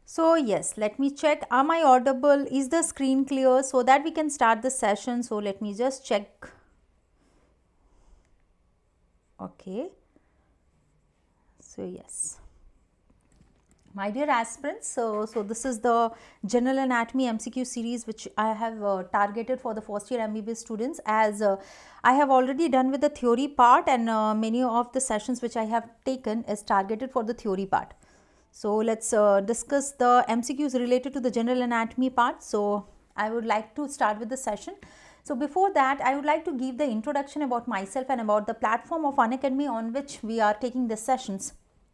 So yes, let me check, am I audible, is the screen clear, so that we can start the session. So let me just check. Okay, so yes, my dear aspirants, so this is the general anatomy MCQ series which I have targeted for the first year MBBS students, as I have already done with the theory part, and many of the sessions which I have taken is targeted for the theory part. So let's discuss the MCQs related to the general anatomy part. So I would like to start with the session. So before that, I would like to give the introduction about myself and about the platform of Unacademy on which we are taking the sessions.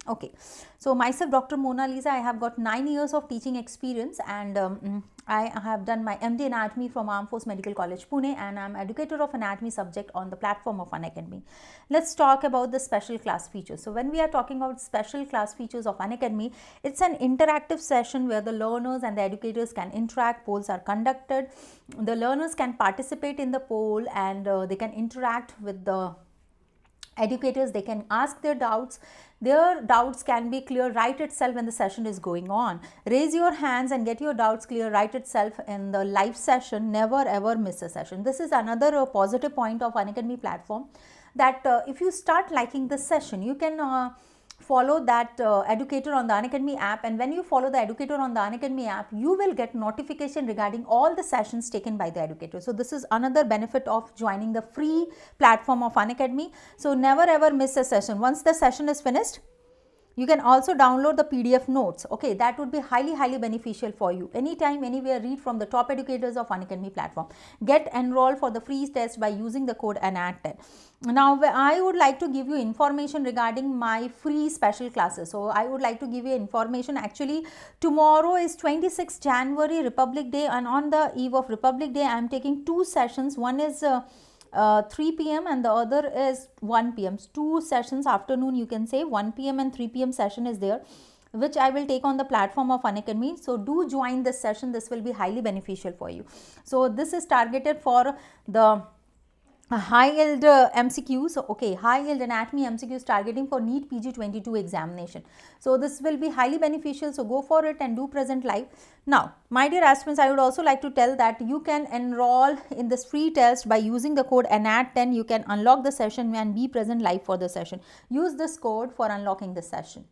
Okay, so myself, Dr. Monalisa, I have got 9 years of teaching experience, and I have done my MD Anatomy from Armed Force Medical College, Pune, and I am educator of anatomy subject on the platform of Unacademy. Let's talk about the special class features. So when we are talking about special class features of Unacademy, it's an interactive session where the learners and the educators can interact, polls are conducted, the learners can participate in the poll, and they can interact with the educators, they can ask their doubts can be clear right itself when the session is going on. Raise your hands and get your doubts clear right itself in the live session. Never ever miss a session. This is another positive point of Unacademy platform, that if you start liking this session, you can follow that educator on the Unacademy app, and when you follow the educator on the Unacademy app, you will get notification regarding all the sessions taken by the educator. So this is another benefit of joining the free platform of Unacademy. So never ever miss a session. Once the session is finished, you can also download the PDF notes. Okay, that would be highly beneficial for you. Anytime, anywhere, read from the top educators of Unacademy platform. Get enrolled for the free test by using the code ANAT10. Now, I would like to give you information regarding my free special classes. So, I would like to give you information. Actually, tomorrow is 26th January, Republic Day, and on the eve of Republic Day, I am taking 2 sessions. One is 3 p.m. and the other is 1 p.m. 2 sessions, afternoon you can say, 1 p.m. and 3 p.m. session is there, which I will take on the platform of Unacademy. So do join this session. This will be highly beneficial for you. So this is targeted for the high yield MCQs. Okay, high yield anatomy MCQs targeting for NEET PG 22 examination. So this will be highly beneficial. So go for it and do present live. Now, my dear aspirants, I would also like to tell that you can enroll in this free test by using the code ANAT10. You can unlock the session and be present live for the session. Use this code for unlocking the session.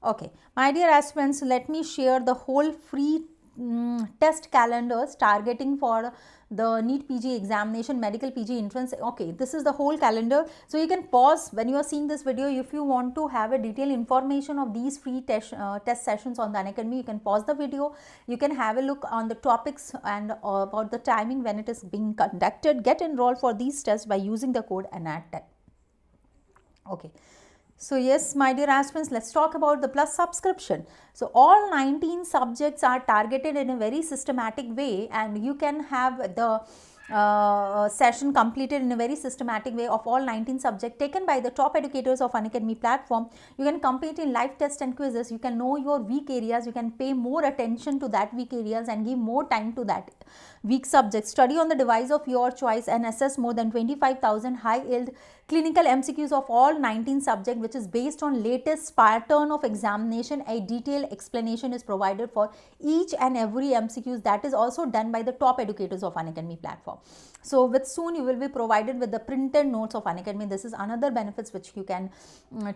Okay, my dear aspirants, let me share the whole free test calendars targeting for the NEET PG examination, medical PG entrance. Okay, this is the whole calendar. So you can pause when you are seeing this video. If you want to have a detailed information of these free test sessions on the Unacademy, you can pause the video. You can have a look on the topics and about the timing when it is being conducted. Get enrolled for these tests by using the code ANAT10. Okay. So yes, my dear aspirants, let's talk about the plus subscription. So all 19 subjects are targeted in a very systematic way, and you can have the session completed in a very systematic way of all 19 subjects taken by the top educators of Unacademy platform. You can compete in live tests and quizzes. You can know your weak areas. You can pay more attention to that weak areas and give more time to that weak subject. Study on the device of your choice and assess more than 25,000 high yield clinical MCQs of all 19 subjects, which is based on latest pattern of examination. A detailed explanation is provided for each and every MCQs. That is also done by the top educators of Unacademy platform. So with soon you will be provided with the printed notes of Unacademy. This is another benefits which you can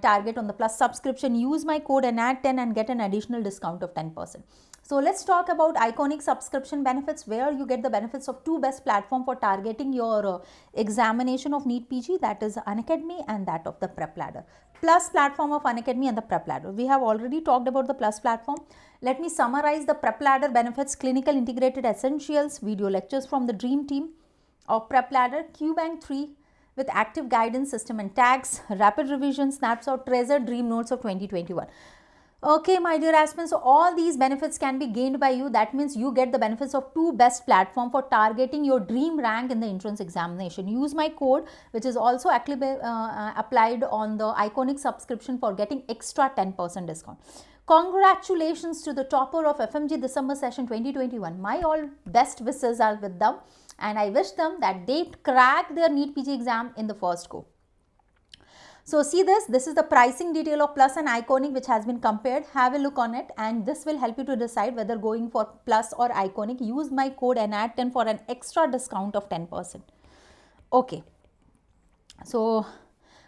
target on the plus subscription. Use my code ANAT10 and get an additional discount of 10%. So let's talk about iconic subscription benefits, where you get the benefits of 2 best platform for targeting your examination of NEET PG, that is Unacademy and that of the Prep Ladder. Plus platform of Unacademy and the Prep Ladder. We have already talked about the plus platform. Let me summarize the Prep Ladder benefits: clinical integrated essentials, video lectures from the dream team of Prep Ladder, QBank 3 with active guidance system and tags, rapid revision, snapshot, treasure dream notes of 2021. Okay, my dear aspirants, so all these benefits can be gained by you. That means you get the benefits of 2 best platform for targeting your dream rank in the entrance examination. Use my code, which is also applied on the iconic subscription, for getting extra 10% discount. Congratulations to the topper of FMG December session 2021. My all best wishes are with them, and I wish them that they crack their NEET PG exam in the first go. So see this is the pricing detail of Plus and Iconic which has been compared. Have a look on it, and this will help you to decide whether going for Plus or Iconic. Use my code NAT10 for an extra discount of 10%. Okay. So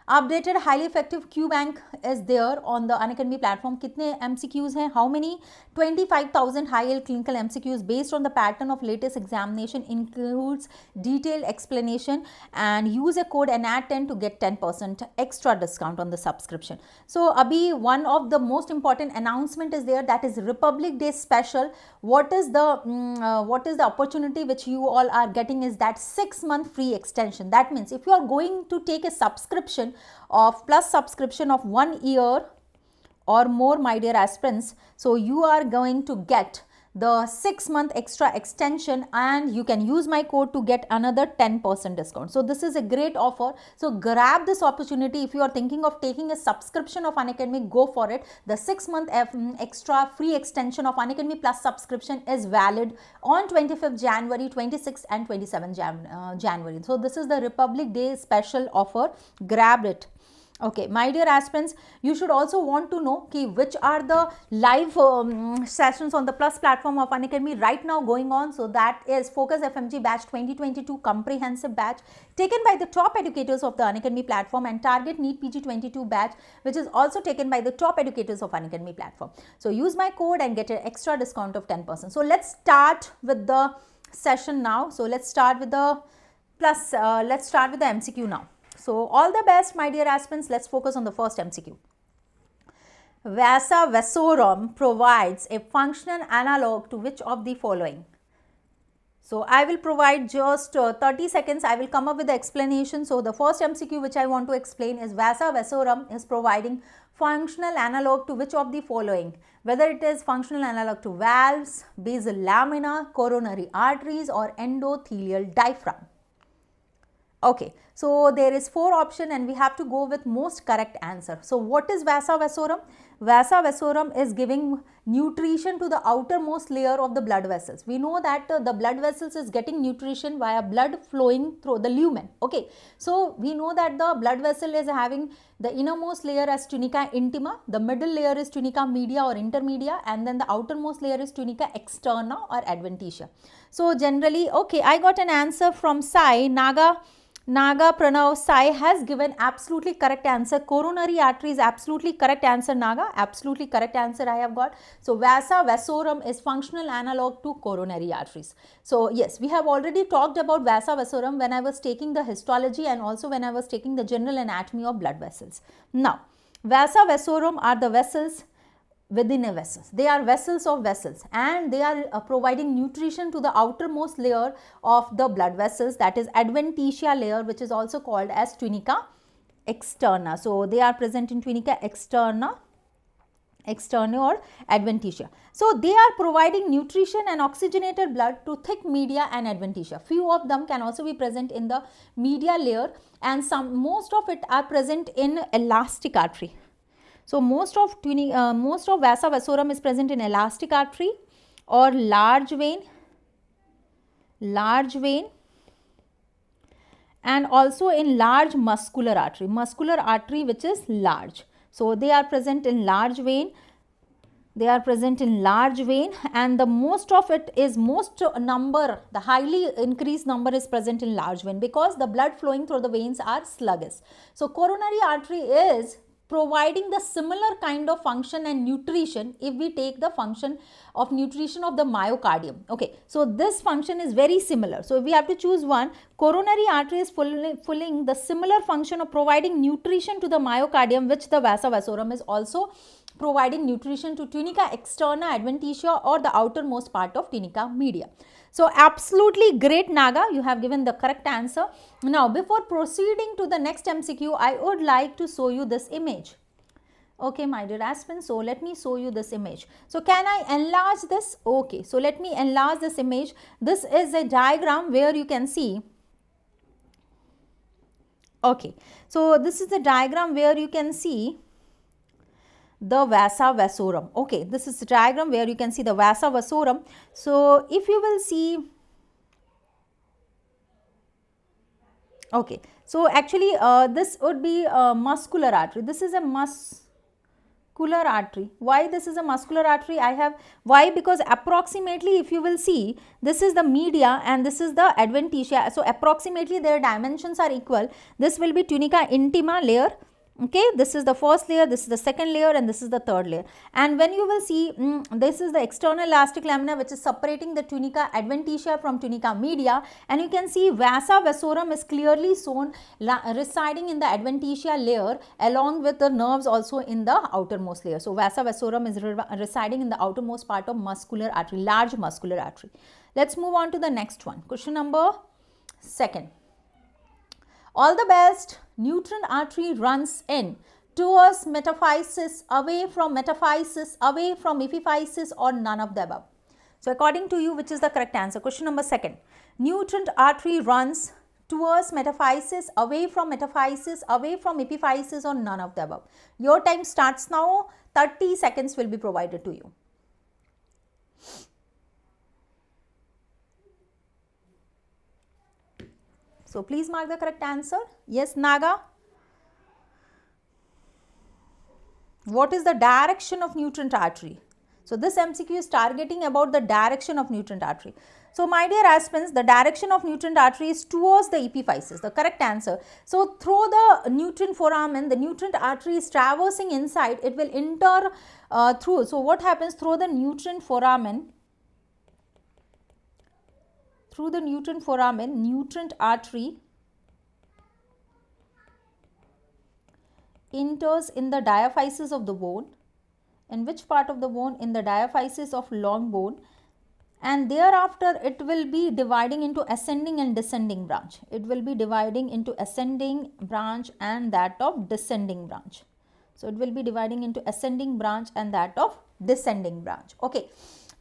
updated highly effective QBank is there on the Unacademy platform. कितने MCQs हैं? How many? 25,000 high-yield clinical MCQs based on the pattern of latest examination, includes detailed explanation, and use a code NAT10 to get 10% extra discount on the subscription. So abhi one of the most important announcement is there, that is Republic Day special. What is the opportunity which you all are getting is that 6-month free extension. That means if you are going to take a subscription of Plus subscription of 1 year or more, my dear aspirants, so you are going to get the 6-month extra extension, and you can use my code to get another 10% discount. So this is a great offer. So grab this opportunity. If you are thinking of taking a subscription of Unacademy, go for it. The 6-month extra free extension of Unacademy Plus subscription is valid on 25th January, 26th and 27th January. So this is the Republic Day special offer. Grab it. Okay, my dear aspirants, you should also want to know which are the live sessions on the Plus platform of Unacademy right now going on. So that is Focus FMG batch 2022 comprehensive batch taken by the top educators of the Unacademy platform, and Target NEET PG 22 batch which is also taken by the top educators of Unacademy platform. So use my code and get an extra discount of 10%. So let's start with the session now. So let's start with the Plus, let's start with the MCQ now. So all the best, my dear aspirants. Let's focus on the first MCQ. Vasa vasorum provides a functional analog to which of the following? So I will provide just 30 seconds. I will come up with the explanation. So the first MCQ which I want to explain is Vasa vasorum is providing functional analog to which of the following? Whether it is functional analog to valves, basal lamina, coronary arteries, or endothelial diaphragm. Okay, so there is 4 options and we have to go with most correct answer. So what is Vasa vasorum? Vasa vasorum is giving nutrition to the outermost layer of the blood vessels. We know that the blood vessels is getting nutrition via blood flowing through the lumen. Okay, so we know that the blood vessel is having the innermost layer as tunica intima, the middle layer is tunica media or intermedia, and then the outermost layer is tunica externa or adventitia. So generally, okay, I got an answer from Sai. Naga Pranav Sai has given absolutely correct answer. Coronary artery is absolutely correct answer. Naga, absolutely correct answer I have got. So Vasa vasorum is functional analog to coronary arteries. So yes, we have already talked about Vasa vasorum when I was taking the histology and also when I was taking the general anatomy of blood vessels. Now, Vasa vasorum are the vessels within a vessel. They are vessels of vessels, and they are providing nutrition to the outermost layer of the blood vessels, that is adventitia layer, which is also called as tunica externa. So they are present in tunica externa or adventitia. So they are providing nutrition and oxygenated blood to thick media and adventitia. Few of them can also be present in the media layer, and most of it are present in elastic artery. So most of Vasa vasorum is present in elastic artery or large vein, and also in large muscular artery which is large. So they are present in large vein. And the most of it is the highly increased number is present in large vein because the blood flowing through the veins are sluggish. So coronary artery is providing the similar kind of function and nutrition if we take the function of nutrition of the myocardium. Okay, so this function is very similar. So if we have to choose one, coronary artery is fulfilling the similar function of providing nutrition to the myocardium, which the Vasa vasorum is also providing nutrition to tunica externa, adventitia, or the outermost part of tunica media. So absolutely great, Naga, you have given the correct answer. Now before proceeding to the next MCQ, I would like to show you this image. Okay, my dear aspirants, so let me show you this image. So can I enlarge this? Okay, so let me enlarge this image. This is a diagram where you can see. Okay, so this is the diagram where you can see the Vasa vasorum. Okay, this is the diagram where you can see the Vasa vasorum. So if you will see, Okay, so actually this would be muscular artery. This is a muscular artery. Why this is a muscular artery? Why? Because approximately, if you will see, this is the media and this is the adventitia. So approximately their dimensions are equal. This will be tunica intima layer. Okay, this is the first layer, this is the second layer, and this is the third layer. And when you will see, this is the external elastic lamina which is separating the tunica adventitia from tunica media, and you can see vasa vasorum is clearly shown residing in the adventitia layer along with the nerves also in the outermost layer. So vasa vasorum is residing in the outermost part of muscular artery, large muscular artery. Let's move on to the next one. Question number 2. All the best. Nutrient artery runs in towards metaphysis, away from metaphysis, away from epiphysis, or none of the above. So according to you, which is the correct answer? Question number 2. Nutrient artery runs towards metaphysis, away from metaphysis, away from epiphysis, or none of the above. Your time starts now. 30 seconds will be provided to you. So please mark the correct answer. Yes, Naga. What is the direction of nutrient artery? So this MCQ is targeting about the direction of nutrient artery. So my dear aspirants, the direction of nutrient artery is towards the epiphysis, the correct answer. So through the nutrient foramen, the nutrient artery is traversing inside, it will enter through. So what happens through the nutrient foramen? Through the nutrient foramen, nutrient artery enters in the diaphysis of the bone. In which part of the bone? In the diaphysis of long bone, and thereafter it will be dividing into ascending and descending branch. It will be dividing into ascending branch and that of descending branch. So it will be dividing into ascending branch and that of descending branch. Okay,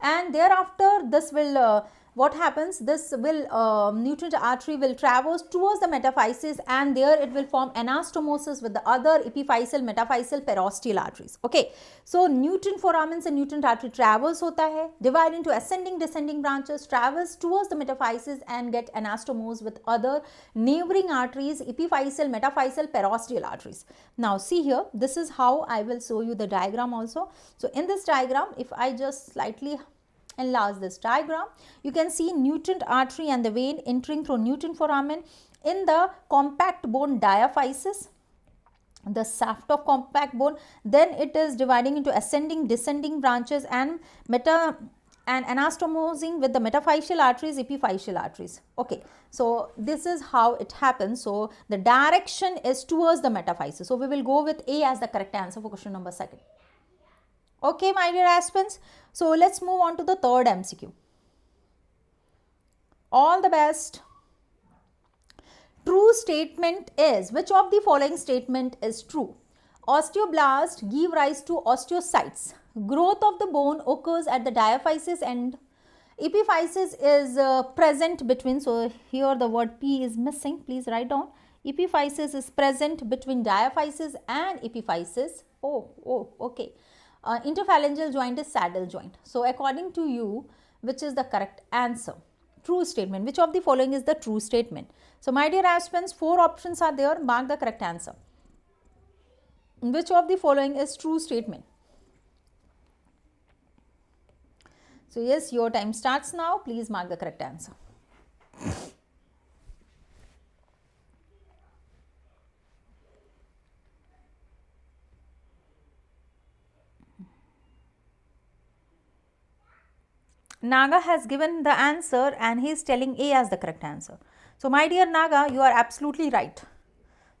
and thereafter this will what happens? This will nutrient artery will traverse towards the metaphysis, and there it will form anastomosis with the other epiphyseal, metaphyseal, perosteal arteries. Okay, so nutrient foramens and nutrient artery traverse hota hai, divide into ascending, descending branches, traverse towards the metaphysis and get anastomosed with other neighboring arteries, epiphyseal, metaphyseal, perosteal arteries. Now see here, this is how I will show you the diagram also. So in this diagram, if I just slightly enlarge this diagram, you can see nutrient artery and the vein entering through nutrient foramen in the compact bone diaphysis, the shaft of compact bone. Then it is dividing into ascending, descending branches and anastomosing with the metaphyseal arteries, epiphyseal arteries. Okay, so this is how it happens. So the direction is towards the metaphysis. So we will go with A as the correct answer for question number 2. Okay, my dear aspirants. So let's move on to the third MCQ. All the best. True statement is, which of the following statement is true? Osteoblasts give rise to osteocytes. Growth of the bone occurs at the diaphysis and epiphysis is present between. So here the word P is missing. Please write down. Epiphysis is present between diaphysis and epiphysis. Okay. Interphalangeal joint is saddle joint. So according to you, which is the correct answer? True statement. Which of the following is the true statement? So my dear aspirants, 4 options are there. Mark the correct answer. Which of the following is true statement? So yes, your time starts now. Please mark the correct answer. Naga has given the answer and he is telling A as the correct answer. So my dear Naga, you are absolutely right.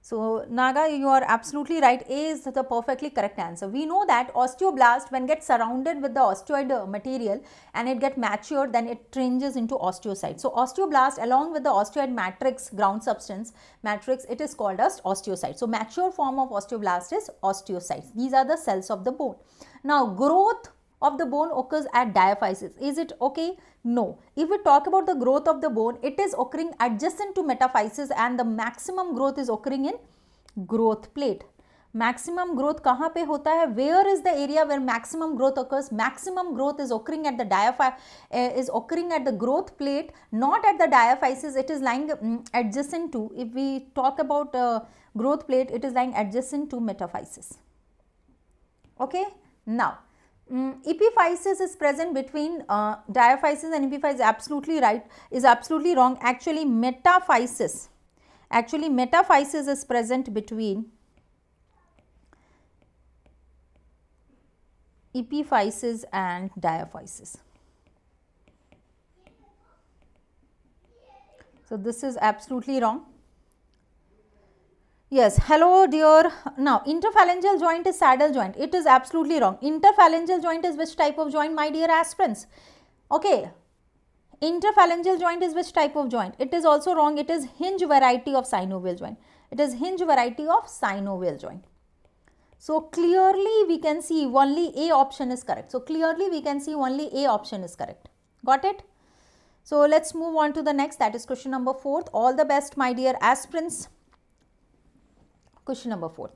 So Naga, you are absolutely right. A is the perfectly correct answer. We know that osteoblast, when get surrounded with the osteoid material and it get matured, then it changes into osteocyte. So osteoblast along with the osteoid matrix, ground substance matrix, it is called as osteocyte. So mature form of osteoblast is osteocytes. These are the cells of the bone. Now growth of the bone occurs at diaphysis. Is it okay? No. If we talk about the growth of the bone, it is occurring adjacent to metaphysis and the maximum growth is occurring in growth plate. Maximum growth कहाँ पे होता है? Where is the area where maximum growth occurs? Maximum growth is occurring at the growth plate, not at the diaphysis. It is lying adjacent to, if we talk about growth plate, it is lying adjacent to metaphysis. Okay, now epiphysis is present between diaphysis and epiphysis. Absolutely right, is absolutely wrong. Actually metaphysis is present between epiphysis and diaphysis. So this is absolutely wrong. Yes, hello dear. Now interphalangeal joint is saddle joint. It is absolutely wrong. Interphalangeal joint is which type of joint, my dear aspirants? Okay, interphalangeal joint is which type of joint? It is also wrong. It is hinge variety of synovial joint. It is hinge variety of synovial joint. So clearly we can see only A option is correct. So clearly we can see only A option is correct. Got it? So let's move on to the next, that is question number 4. All the best, my dear aspirants. Question number 4.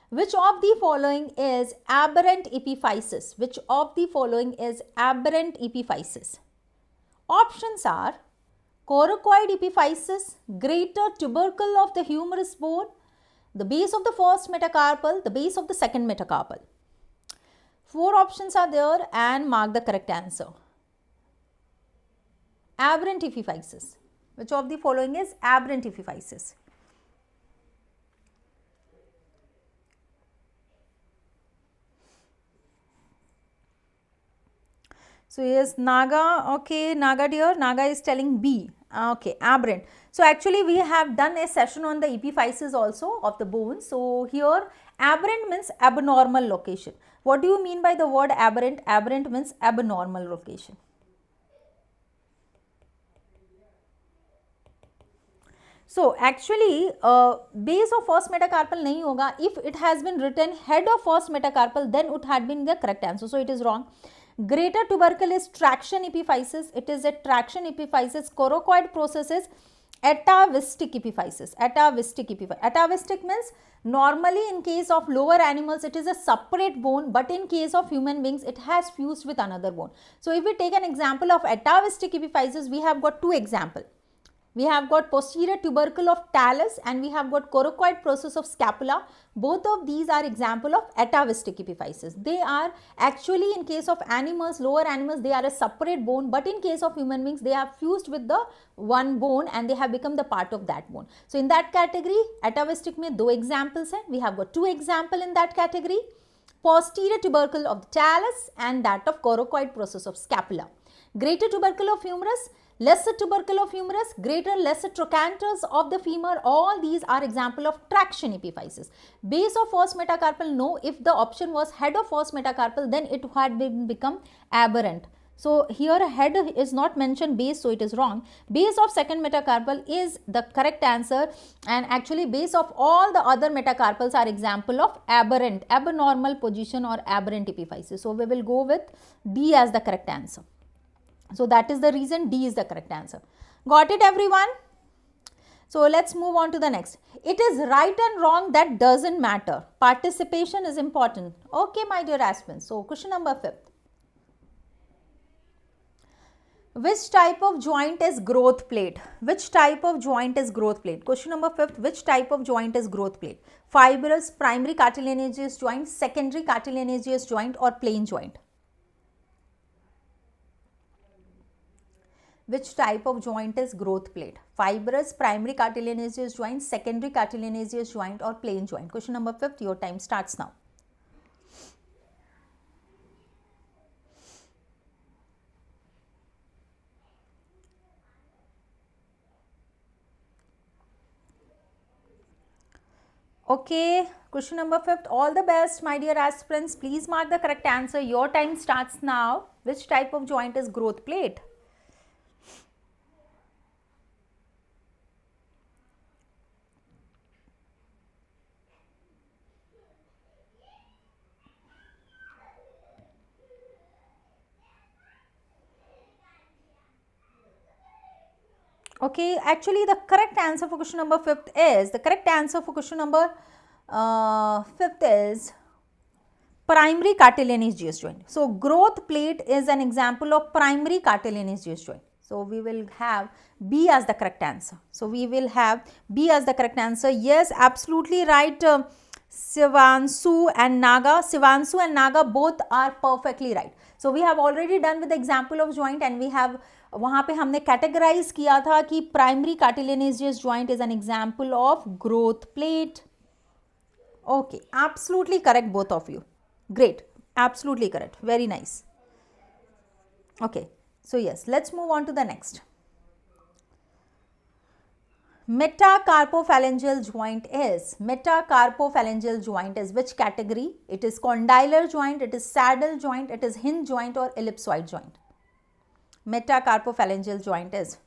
Which of the following is aberrant epiphysis? Which of the following is aberrant epiphysis? Options are coracoid epiphysis, greater tubercle of the humerus bone, the base of the first metacarpal, the base of the second metacarpal. 4 options are there and mark the correct answer. Aberrant epiphysis. Which of the following is aberrant epiphysis? So yes, Naga, okay, Naga dear, Naga is telling B. Okay, aberrant. So actually we have done a session on the epiphysis also of the bone. So here aberrant means abnormal location. What do you mean by the word aberrant? Aberrant means abnormal location. So actually base of first metacarpal nahi hoga. If it has been written head of first metacarpal, then it had been the correct answer. So it is wrong. Greater tubercle is traction epiphysis. It is a traction epiphysis. Coracoid process is atavistic epiphysis. Atavistic epiphysis. Atavistic means normally in case of lower animals it is a separate bone, but in case of human beings it has fused with another bone. So if we take an example of atavistic epiphysis, we have got 2 examples. We have got posterior tubercle of talus and we have got coracoid process of scapula. Both of these are example of atavistic epiphysis. They are actually in case of animals, lower animals, they are a separate bone, but in case of human beings, they have fused with the one bone and they have become the part of that bone. So in that category, atavistic mein 2 examples hai. We have got 2 examples in that category. Posterior tubercle of the talus and that of coracoid process of scapula. Greater tubercle of humerus, lesser tubercle of humerus, greater lesser trochanters of the femur, all these are example of traction epiphysis. Base of first metacarpal, no. If the option was head of first metacarpal, then it had become aberrant. So here head is not mentioned, base, so it is wrong. Base of second metacarpal is the correct answer, and actually base of all the other metacarpals are example of aberrant, abnormal position or aberrant epiphysis. So we will go with D as the correct answer. So that is the reason D is the correct answer. Got it, everyone? So let's move on to the next. It is right and wrong, that doesn't matter. Participation is important. Okay, my dear aspirants. So question number 5. Which type of joint is growth plate? Which type of joint is growth plate? Question number 5. Which type of joint is growth plate? Fibrous primary cartilaginous joint, secondary cartilaginous joint, or plain joint? Which type of joint is growth plate? Fibrous primary cartilaginous joint, secondary cartilaginous joint, or plain joint? Question number 5. Your time starts now. Okay, question number 5. All the best, my dear aspirants. Please mark the correct answer. Your time starts now. Which type of joint is growth plate? Okay, actually the correct answer for question number 5 is, the correct answer for question number Fifth is primary cartilaginous joint. So growth plate is an example of primary cartilaginous joint. So we will have B as the correct answer. So we will have B as the correct answer. Yes, absolutely right. Shivansu and Naga both are perfectly right. So we have already done with the example of joint and we have वहाँ पे हमने categorize किया था कि primary cartilaginous joint is an example of growth plate. Okay, absolutely correct both of you. Great, absolutely correct. Very nice. Okay, so yes, let's move on to the next. Metacarpophalangeal joint is which category? It is condylar joint, it is saddle joint, it is hinge joint or ellipsoid joint. Metacarpophalangeal joint is.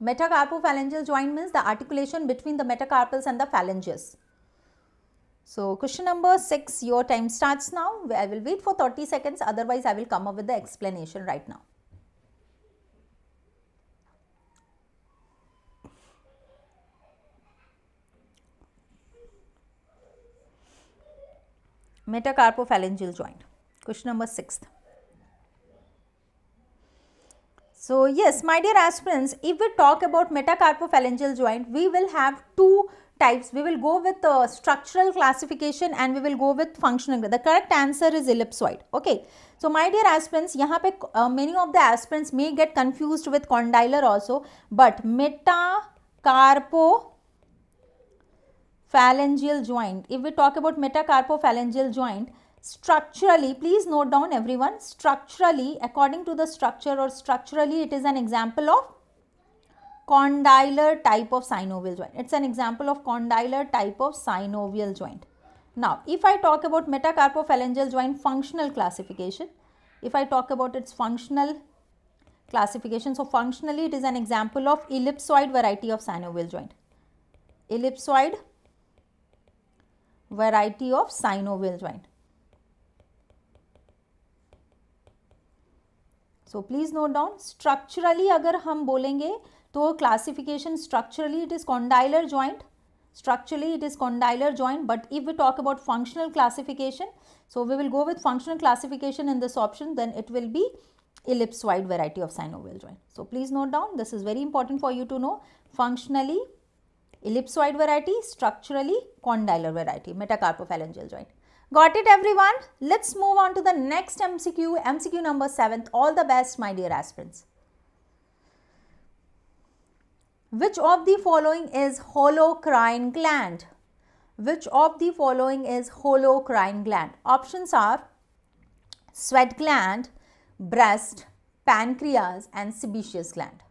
Metacarpophalangeal joint means the articulation between the metacarpals and the phalanges. So question number 6, your time starts now. I will wait for 30 seconds, otherwise I will come up with the explanation right now. Metacarpophalangeal joint. Question number 6. So yes, my dear aspirants, if we talk about metacarpophalangeal joint, we will have two types. We will go with structural classification and we will go with functional. The correct answer is ellipsoid. Okay. So my dear aspirants, यहाँ पे many of the aspirants may get confused with condylar also, but metacarpophalangeal joint. If we talk about metacarpophalangeal joint, structurally, please note down everyone, structurally, according to the structure or structurally, it is an example of condylar type of synovial joint. It's an example of condylar type of synovial joint. Now, if I talk about metacarpophalangeal joint functional classification, if I talk about its functional classification, so functionally it is an example of ellipsoid variety of synovial joint. Ellipsoid variety of synovial joint. So please note down, structurally अगर हम बोलेंगे तो classification structurally it is condylar joint. Structurally it is condylar joint, but if we talk about functional classification, so we will go with functional classification in this option, then it will be ellipsoid variety of synovial joint. So please note down, this is very important for you to know. Functionally ellipsoid variety, structurally condylar variety, metacarpophalangeal joint. Got it everyone? Let's move on to the next MCQ, MCQ number 7. All the best my dear aspirants. Which of the following is holocrine gland? Which of the following is holocrine gland? Options are sweat gland, breast, pancreas and sebaceous gland.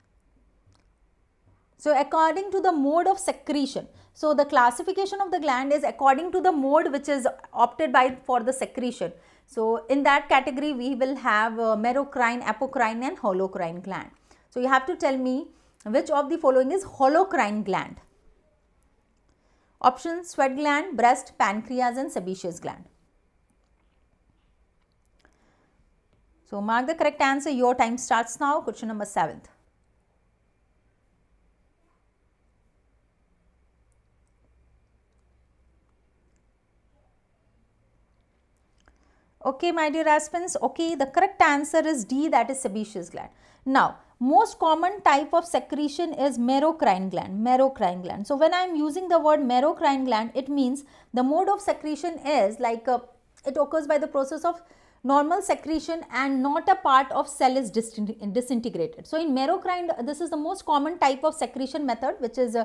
So according to the mode of secretion, so the classification of the gland is according to the mode which is opted by for the secretion. So in that category we will have merocrine, apocrine and holocrine gland. So you have to tell me which of the following is holocrine gland. Options: sweat gland, breast, pancreas and sebaceous gland. So mark the correct answer. Your time starts now. Question number 7th. Okay, my dear aspirants. Okay, the correct answer is D, that is sebaceous gland. Now, most common type of secretion is merocrine gland. Merocrine gland. So when I am using the word merocrine gland, it means the mode of secretion is like it occurs by the process of normal secretion and not a part of cell is disintegrated. So in merocrine, this is the most common type of secretion method which is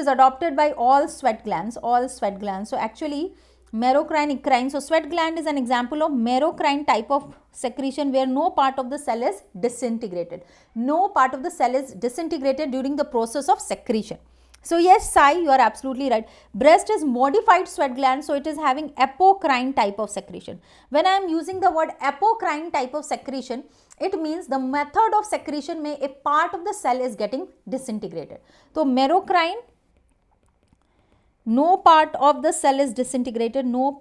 adopted by all sweat glands. All sweat glands. So actually, merocrine, ecrine. So sweat gland is an example of merocrine type of secretion where no part of the cell is disintegrated. No part of the cell is disintegrated during the process of secretion. So yes, Sai, you are absolutely right. Breast is modified sweat gland, so it is having apocrine type of secretion. When I am using the word apocrine type of secretion, it means the method of secretion may a part of the cell is getting disintegrated. So merocrine, no part of the cell is disintegrated, no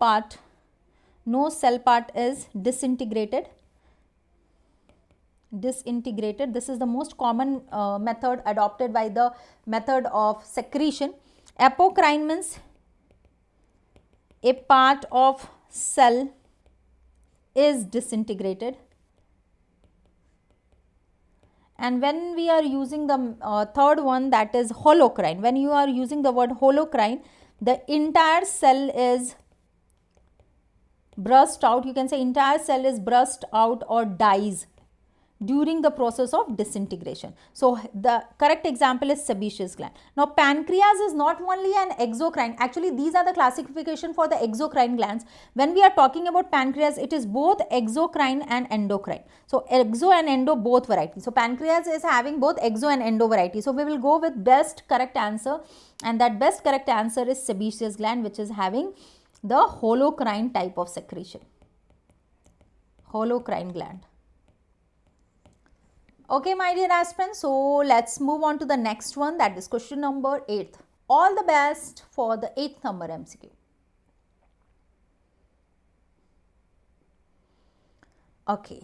cell part is disintegrated. Disintegrated. This is the most common method adopted by the method of secretion. Apocrine means a part of cell is disintegrated. And when we are using the third one, that is holocrine. When you are using the word holocrine, the entire cell is burst out. You can say entire cell is burst out or dies during the process of disintegration. So the correct example is sebaceous gland. Now pancreas is not only an exocrine. Actually these are the classification for the exocrine glands. When we are talking about pancreas, it is both exocrine and endocrine. So exo and endo both varieties. So pancreas is having both exo and endo variety. So we will go with best correct answer, and that best correct answer is sebaceous gland, which is having the holocrine type of secretion. Holocrine gland. Okay, my dear aspirants, so let's move on to the next one, that is question number 8. All the best for the 8th number MCQ. Okay.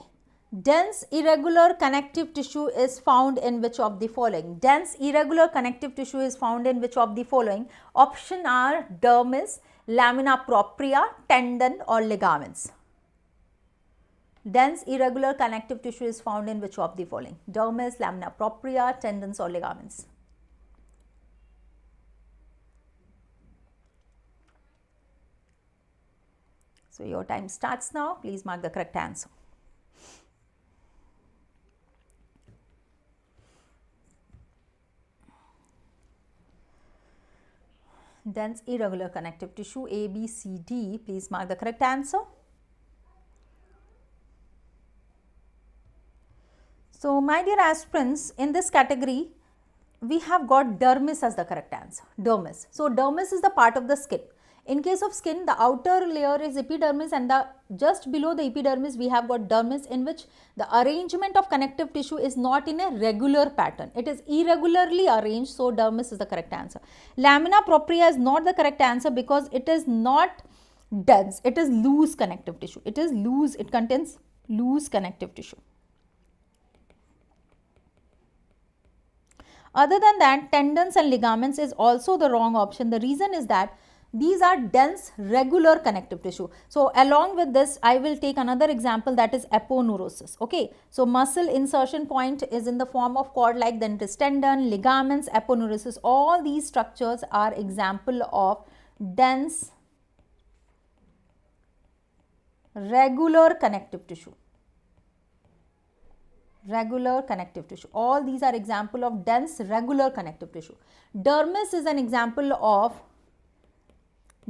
Dense irregular connective tissue is found in which of the following? Dense irregular connective tissue is found in which of the following? Option are dermis, lamina propria, tendon or ligaments. Dense irregular connective tissue is found in which of the following? Dermis, lamina propria, tendons or ligaments. So your time starts now. Please mark the correct answer. Dense irregular connective tissue, A, B, C, D. Please mark the correct answer. So my dear aspirants, in this category, we have got dermis as the correct answer. Dermis. So dermis is the part of the skin. In case of skin, the outer layer is epidermis, and the just below the epidermis we have got dermis, in which the arrangement of connective tissue is not in a regular pattern. It is irregularly arranged, so dermis is the correct answer. Lamina propria is not the correct answer because it is not dense. It is loose connective tissue. It is loose. It contains loose connective tissue. Other than that, tendons and ligaments is also the wrong option. The reason is that these are dense regular connective tissue. So along with this, I will take another example, that is aponeurosis. Okay, so muscle insertion point is in the form of cord like, then it is tendon, ligaments, aponeurosis. All these structures are example of dense regular connective tissue. Regular connective tissue. All these are example of dense regular connective tissue. Dermis is an example of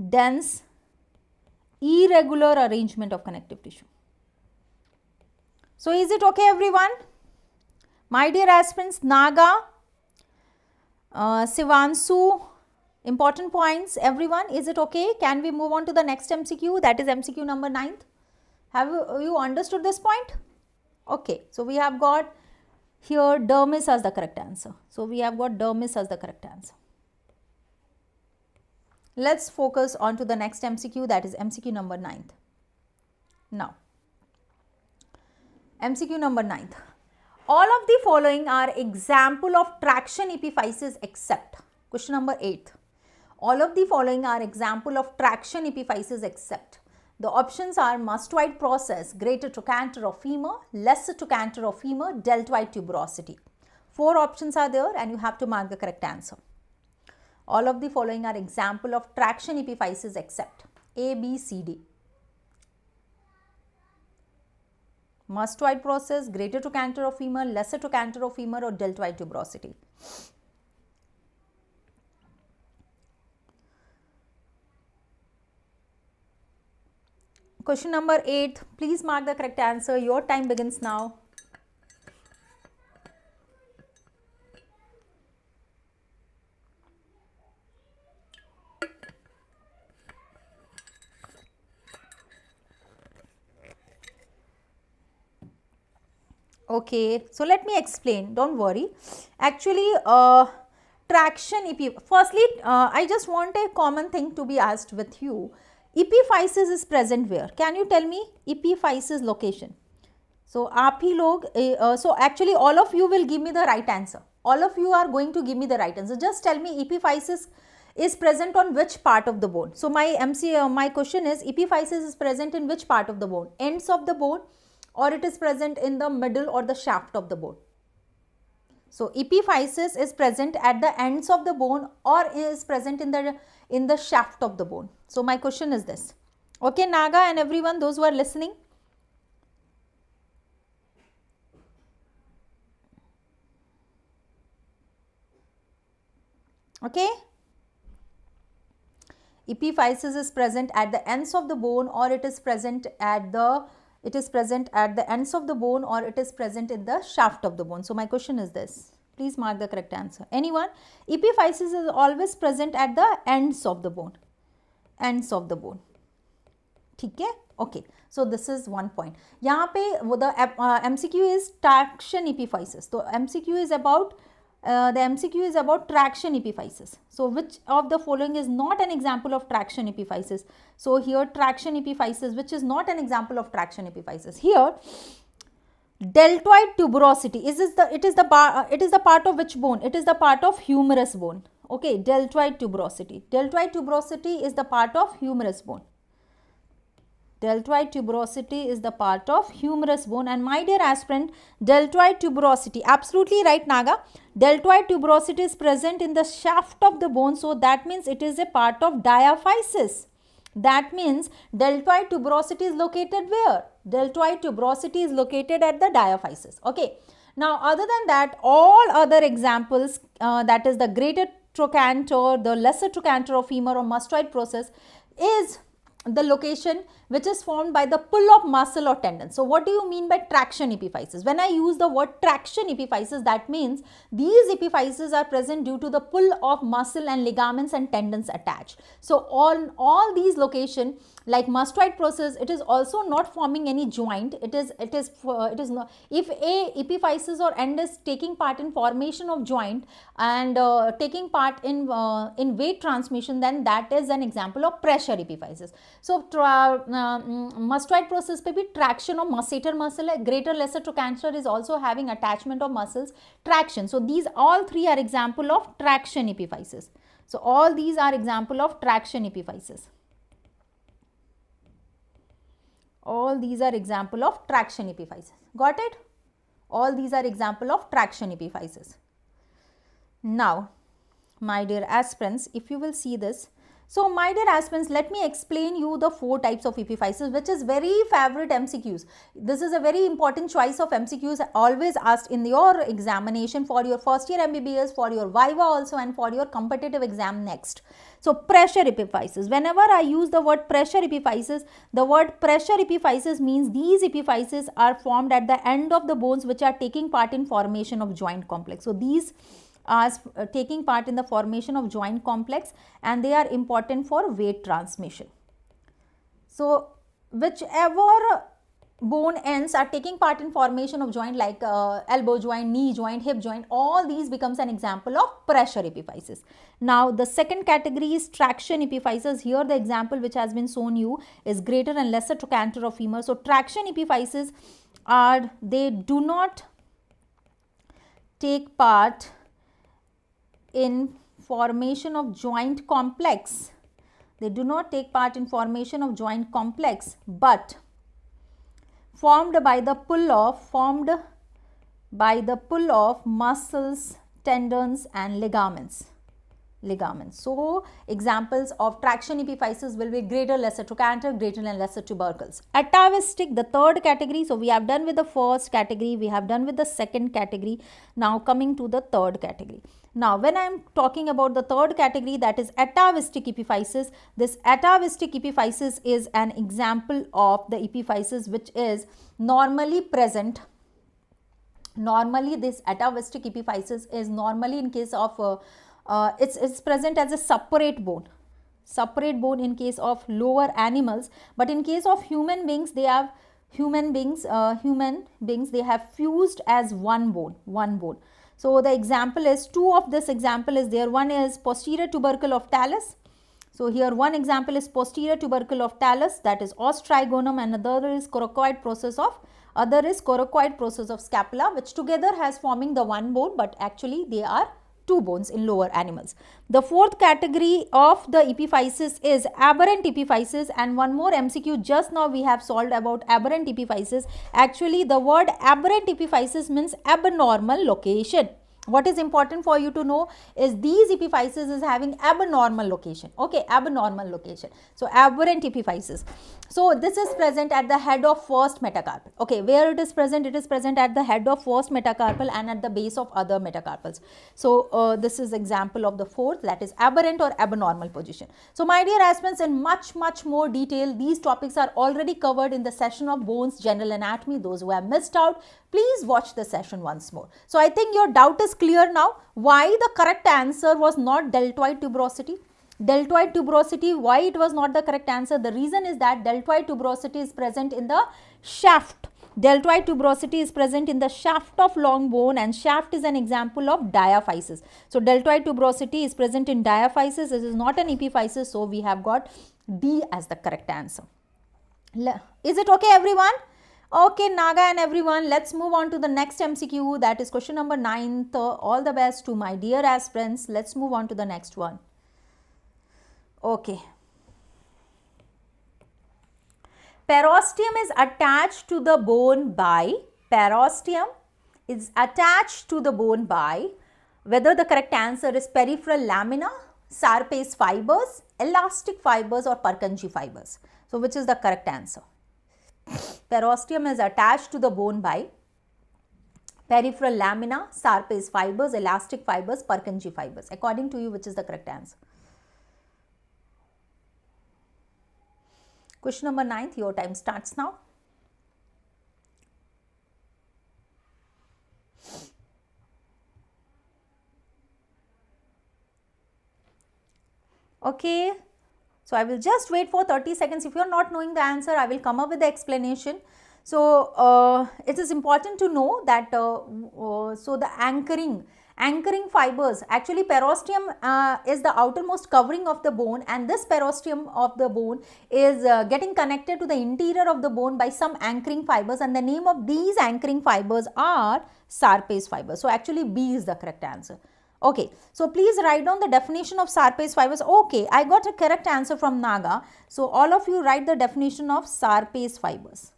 dense irregular arrangement of connective tissue. So is it okay everyone? My dear aspirants, Naga, Sivansu, important points everyone, is it okay? Can we move on to the next MCQ, that is MCQ number 9th? Have you understood this point? Okay, so we have got here dermis as the correct answer. So we have got dermis as the correct answer. Let's focus on to the next MCQ, that is MCQ number 9th. Now, MCQ number 9th. All of the following are example of traction epiphysis except. Question number 8. All of the following are example of traction epiphysis except. The options are mastoid process, greater trochanter of femur, lesser trochanter of femur, deltoid tuberosity. 4 options are there and you have to mark the correct answer. All of the following are example of traction epiphysis except A, B, C, D. Mastoid process, greater trochanter of femur, lesser trochanter of femur or deltoid tuberosity. Question number 8, please mark the correct answer. Your time begins now. Okay, so let me explain, don't worry. Actually, traction, firstly, I just want a common thing to be asked with you. Epiphysis is present where? Can you tell me epiphysis location? So आप ही लोग so actually all of you will give me the right answer. All of you are going to give me the right answer. Just tell me epiphysis is present on which part of the bone. So my question is, epiphysis is present in which part of the bone? Ends of the bone, or it is present in the middle or the shaft of the bone? So epiphysis is present at the ends of the bone or is present in the shaft of the bone. So my question is this. Okay, Naga and everyone, those who are listening. Okay. Epiphysis is present at the ends of the bone, or it is present at the ends of the bone, or it is present in the shaft of the bone. So my question is this. Please mark the correct answer. Anyone? Epiphysis is always present at the ends of the bone. Ends of the bone. ठीक है? Okay. So this is one point. यहाँ पे the MCQ is traction epiphysis. So MCQ is about the MCQ is about traction epiphysis. So which of the following is not an example of traction epiphysis? So here traction epiphysis, which is not an example of traction epiphysis. Here deltoid tuberosity, it is the part of which bone? It is the part of humerus bone. Okay, deltoid tuberosity. Deltoid tuberosity is the part of humerus bone. Deltoid tuberosity is the part of humerus bone. And my dear aspirant, deltoid tuberosity, absolutely right, Naga. Deltoid tuberosity is present in the shaft of the bone. So that means it is a part of diaphysis. That means deltoid tuberosity is located where? Deltoid tuberosity is located at the diaphysis. Okay. Now, other than that, all other examples, that is the greater trochanter, the lesser trochanter of femur or mastoid process, is the location which is formed by the pull of muscle or tendon. So what do you mean by traction epiphysis? When I use the word traction epiphysis, that means these epiphyses are present due to the pull of muscle and ligaments and tendons attached. So on all these locations, like mastoid process, it is also not forming any joint. It is not. If a epiphysis or end is taking part in formation of joint and taking part in weight transmission, then that is an example of pressure epiphysis. So mastoid process पे भी traction of masseter muscle है, greater lesser trochanter is also having attachment of muscles, traction. So these all three are example of traction epiphysis. So all these are example of traction epiphysis. All these are example of traction epiphysis. Got it? All these are example of traction epiphysis. Now, my dear aspirants, if you will see this. So, my dear aspirants, let me explain you the 4 types of epiphysis, which is very favorite MCQs. This is a very important choice of MCQs always asked in your examination for your first year MBBS, for your Viva also, and for your competitive exam next. So, pressure epiphysis. Whenever I use the word pressure epiphysis, the word pressure epiphysis means these epiphyses are formed at the end of the bones which are taking part in formation of joint complex. So, these are taking part in the formation of joint complex, and they are important for weight transmission. So, whichever bone ends are taking part in formation of joint, like elbow joint, knee joint, hip joint, all these becomes an example of pressure epiphysis. Now, the second category is traction epiphysis. Here the example which has been shown you is greater and lesser trochanter of femur. So, traction epiphysis are, they do not take part in formation of joint complex. They do not take part in formation of joint complex, but formed by the pull of muscles, tendons and ligaments. So, examples of traction epiphysis will be greater, lesser trochanter, greater and lesser tubercles. Atavistic, the third category. So, we have done with the first category, we have done with the second category. Now, coming to the third category. Now, when I am talking about the third category, that is atavistic epiphysis, this atavistic epiphysis is an example of the epiphysis which is normally present. Normally, this atavistic epiphysis is normally in case of it's present as a separate bone in case of lower animals, but in case of human beings, they have they have fused as one bone. So the example is, 2 of this example is there. One is posterior tubercle of talus. So here one example is posterior tubercle of talus, that is ostrigonum, and another is coracoid process of other is coracoid process of scapula, which together has forming the one bone, but actually they are two bones in lower animals. The fourth category of the epiphysis is aberrant epiphysis, and one more MCQ just now we have solved about aberrant epiphysis. Actually the word aberrant epiphysis means abnormal location. What is important for you to know is these epiphyses is having abnormal location. Okay, abnormal location. So aberrant epiphysis. So this is present at the head of first metacarpal. Okay, where it is present? It is present at the head of first metacarpal and at the base of other metacarpals. So this is example of the fourth, that is aberrant or abnormal position. So my dear aspirants, in much more detail, these topics are already covered in the session of bones general anatomy. Those who have missed out, please watch the session once more. So I think your doubt is clear now. Why the correct answer was not deltoid tuberosity? Deltoid tuberosity, why it was not the correct answer? The reason is that deltoid tuberosity is present in the shaft. Deltoid tuberosity is present in the shaft of long bone, and shaft is an example of diaphysis. So deltoid tuberosity is present in diaphysis. This is not an epiphysis, so we have got D as the correct answer. Is it okay, everyone? Okay, Naga and everyone, let's move on to the next MCQ, that is question number 9. All the best to my dear aspirants. Let's move on to the next one. Okay. Periosteum is attached to the bone by, periosteum is attached to the bone by, whether the correct answer is peripheral lamina, Sarpace fibers, elastic fibers or Purkinje fibers. So which is the correct answer? Periosteum is attached to the bone by peripheral lamina, Sarpace fibers, elastic fibers, Purkinje fibers. According to you, which is the correct answer? Question number 9, your time starts now. Okay, so I will just wait for 30 seconds. If you are not knowing the answer, I will come up with the explanation. So it is important to know that so the anchoring fibers, actually periosteum is the outermost covering of the bone, and this periosteum of the bone is getting connected to the interior of the bone by some anchoring fibers, and the name of these anchoring fibers are Sarpace fibers. So actually B is the correct answer. Okay, so please write down the definition of Sarpace fibers. Okay, I got a correct answer from Naga. So all of you write the definition of Sarpace fibers.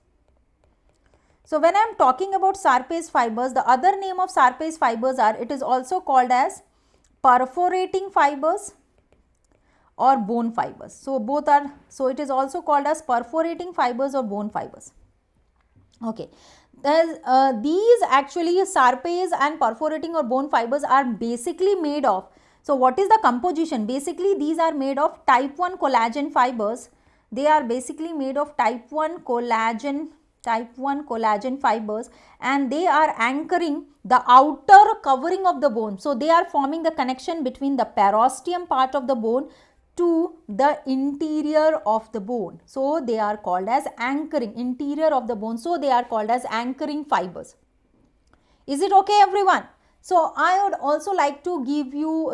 So when I am talking about Sarpace fibers, the other name of Sarpace fibers are, it is also called as perforating fibers or bone fibers. So both are, so it is also called as perforating fibers or bone fibers. Okay, these actually Sarpace and perforating or bone fibers are basically made of, so what is the composition? Basically these are made of type 1 collagen fibers. They are basically made of type 1 collagen fibers, and they are anchoring the outer covering of the bone. So they are forming the connection between the periosteum part of the bone to the interior of the bone. So they are called as anchoring, interior of the bone. So they are called as anchoring fibers. Is it okay, everyone? So I would also like to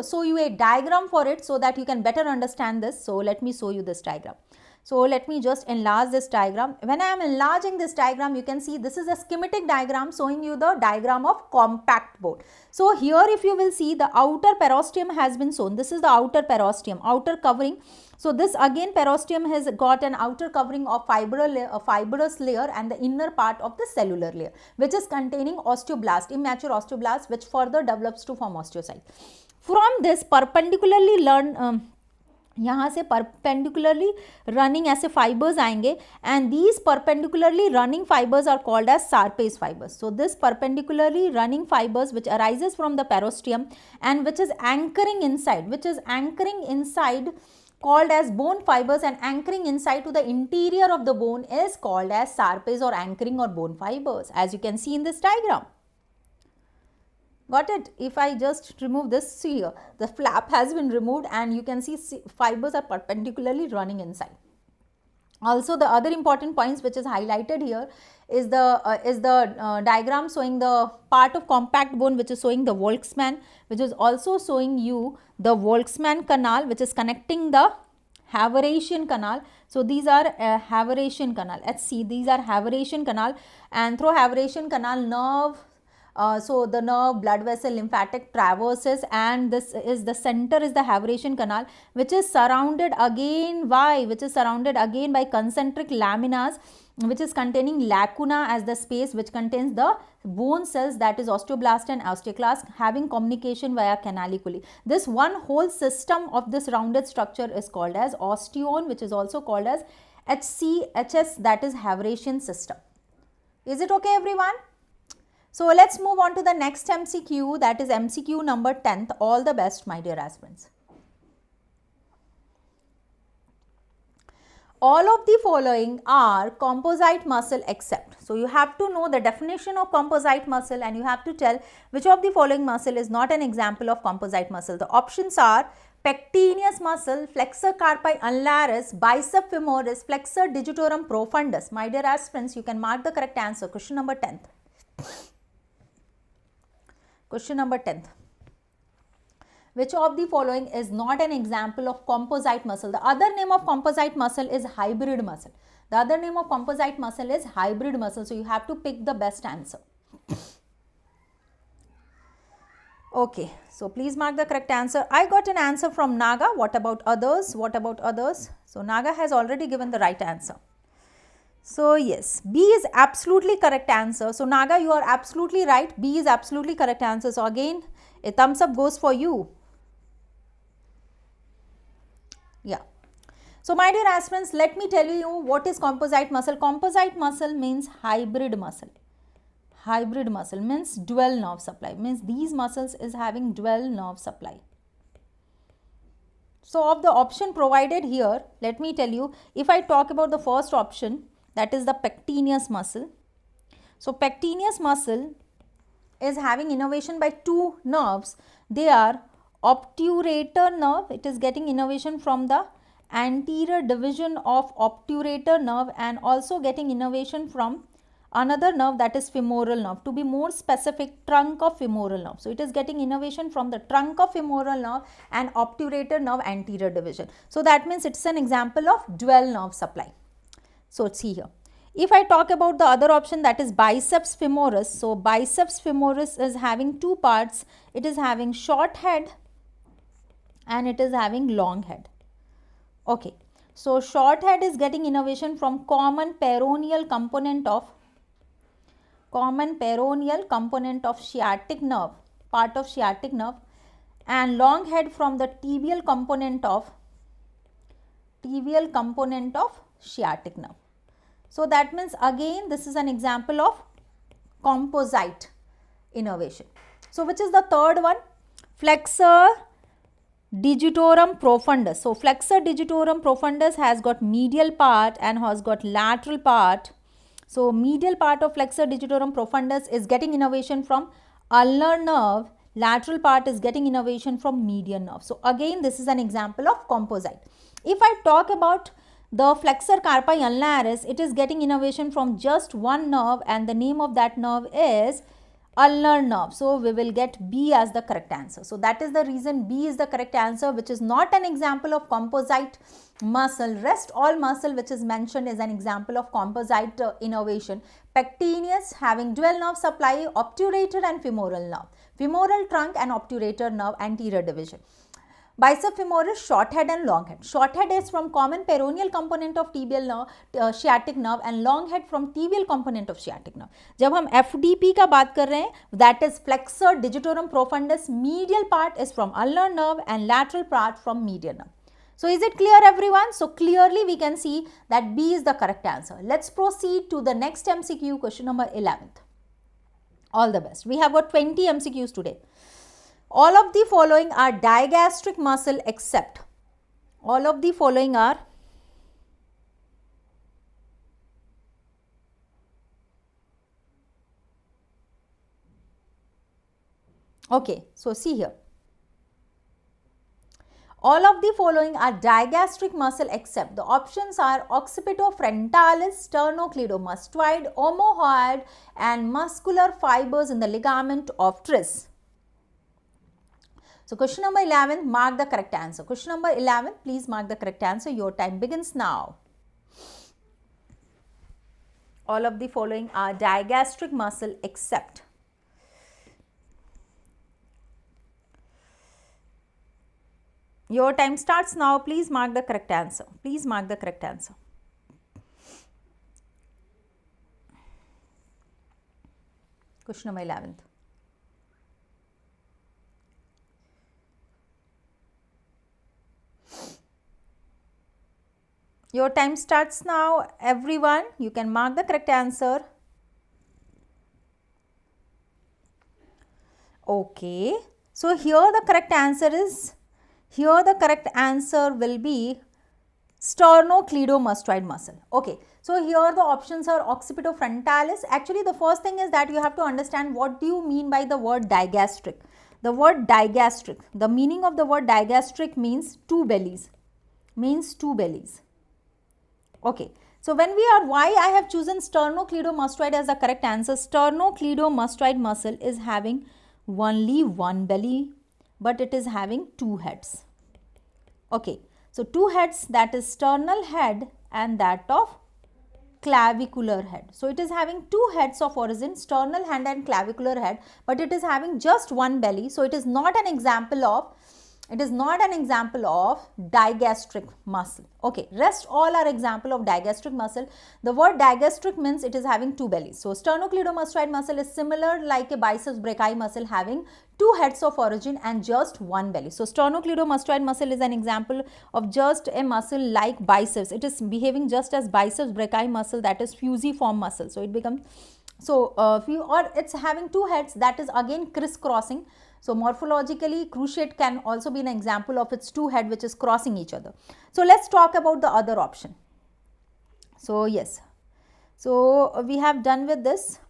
show you a diagram for it so that you can better understand this. So let me show you this diagram. So let me just enlarge this diagram. When I am enlarging this diagram, you can see this is a schematic diagram showing you the diagram of compact bone. So here if you will see, the outer periosteum has been shown. This is the outer periosteum, outer covering. So this again periosteum has got an outer covering of fibrous layer and the inner part of the cellular layer, which is containing osteoblast, immature osteoblast, which further develops to form osteocyte. From this perpendicularly यहाँ से perpendicularly running ऐसे fibers आएंगे, and these perpendicularly running fibers are called as Sarpace fibers. So this perpendicularly running fibers which arises from the periosteum and which is anchoring inside, called as bone fibers, and anchoring inside to the interior of the bone is called as Sarpace or anchoring or bone fibers, as you can see in this diagram. Got it? If I just remove this, see here, the flap has been removed and you can see fibers are perpendicularly running inside. Also, the other important points which is highlighted here is the diagram showing the part of compact bone which is showing the Volkmann, which is also showing you the Volkmann canal which is connecting the Haversian canal. So these are Haversian canal. Let's see, these are Haversian canal, and through Haversian canal nerve, so the nerve, blood vessel, lymphatic traverses, and this is the center is the Haversian canal, which is surrounded again by concentric laminas, which is containing lacuna as the space which contains the bone cells, that is osteoblast and osteoclast, having communication via canaliculi. This one whole system of this rounded structure is called as osteon, which is also called as HCHS, that is Haversian system. Is it okay, everyone? So let's move on to the next MCQ, that is MCQ number 10th. All the best, my dear aspirants. All of the following are composite muscle except. So you have to know the definition of composite muscle, and you have to tell which of the following muscle is not an example of composite muscle. The options are pectineus muscle, flexor carpi unlaris, biceps femoris, flexor digitorum profundus. My dear aspirants, you can mark the correct answer. Question number 10th. Question number 10th. Which of the following is not an example of composite muscle? The other name of composite muscle is hybrid muscle. The other name of composite muscle is hybrid muscle. So you have to pick the best answer. Okay, so please mark the correct answer. I got an answer from Naga. What about others? What about others? So Naga has already given the right answer. So yes, B is absolutely correct answer. So Naga, you are absolutely right. B is absolutely correct answer. So again, a thumbs up goes for you. Yeah. So my dear aspirants, let me tell you what is composite muscle. Composite muscle means hybrid muscle. Hybrid muscle means dual nerve supply. Means these muscles is having dual nerve supply. So of the option provided here, let me tell you, if I talk about the first option, that is the pectineus muscle. So pectineus muscle is having innervation by two nerves. They are obturator nerve. It is getting innervation from the anterior division of obturator nerve, and also getting innervation from another nerve, that is femoral nerve. To be more specific, trunk of femoral nerve. So it is getting innervation from the trunk of femoral nerve and obturator nerve anterior division. So that means it's an example of dual nerve supply. So see here. If I talk about the other option, that is biceps femoris. So biceps femoris is having two parts. It is having short head and it is having long head. Okay. So short head is getting innervation from common peroneal component of sciatic nerve, part of sciatic nerve, and long head from the tibial component of sciatic nerve. So that means again this is an example of composite innervation. So which is the third one? Flexor digitorum profundus. So flexor digitorum profundus has got medial part and has got lateral part. So medial part of flexor digitorum profundus is getting innervation from ulnar nerve. Lateral part is getting innervation from median nerve. So again this is an example of composite. If I talk about the flexor carpi unlaris, it is getting innervation from just one nerve, and the name of that nerve is ulnar nerve. So we will get B as the correct answer. So that is the reason B is the correct answer, which is not an example of composite muscle. Rest all muscle which is mentioned is an example of composite innervation. Pectineus having dual nerve supply, obturator and femoral nerve. Femoral trunk and obturator nerve anterior division. Biceps femoris, short head and long head. Short head is from common peroneal component of tibial nerve, sciatic nerve, and long head from tibial component of sciatic nerve. जब हम FDP का बात कर रहे हैं, that is flexor digitorum profundus, medial part is from ulnar nerve and lateral part from median nerve. So is it clear, everyone? So clearly we can see that B is the correct answer. Let's proceed to the next MCQ, question number 11th. All the best. We have got 20 MCQs today. All of the following are digastric muscle except. All of the following are okay. So see here. All of the following are digastric muscle except. The options are occipitofrontalis, sternocleidomastoid, omohyoid, and muscular fibers in the ligament of Tris. So question number 11, mark the correct answer. Question number 11, please mark the correct answer. Your time begins now. All of the following are digastric muscle except. Your time starts now. Please mark the correct answer. Please mark the correct answer. Question number 11th. Your time starts now. Everyone, you can mark the correct answer. Okay. So here the correct answer is, here the correct answer will be sternocleidomastoid muscle. Okay. So here the options are occipitofrontalis. Actually, the first thing is that you have to understand what do you mean by the word digastric. The word digastric, the meaning of the word digastric means two bellies. Means two bellies. Okay. So when we are, why I have chosen sternocleidomastoid as the correct answer. Sternocleidomastoid muscle is having only one belly, but it is having two heads. Okay. So two heads, that is sternal head and that of clavicular head. So it is having two heads of origin, sternal head and clavicular head, but it is having just one belly. So it is not an example of, digastric muscle. Okay, rest all are example of digastric muscle. The word digastric means it is having two bellies. So sternocleidomastoid muscle is similar like a biceps brachii muscle having two heads of origin and just one belly. So sternocleidomastoid muscle is an example of just a muscle like biceps. It is behaving just as biceps brachii muscle, that is fusiform muscle. So it becomes, so or it's having two heads, that is again crisscrossing. So morphologically, cruciate can also be an example of its two head which is crossing each other. So let's talk about the other option. So yes, so we have done with this.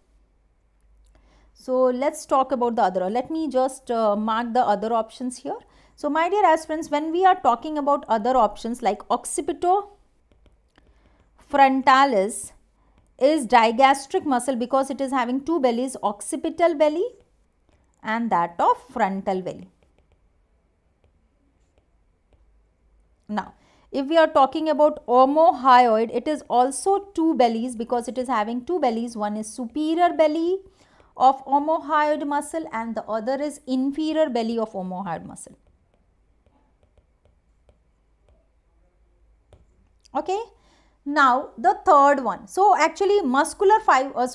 So let's talk about the other. Let me just mark the other options here. So my dear aspirants, when we are talking about other options like occipitofrontalis is digastric muscle because it is having two bellies, occipital belly and that of frontal belly. Now, if we are talking about omohyoid, it is also two bellies because it is having two bellies. One is superior belly of omohyoid muscle and the other is inferior belly of omohyoid muscle. Okay. Now the third one. So actually muscular fibers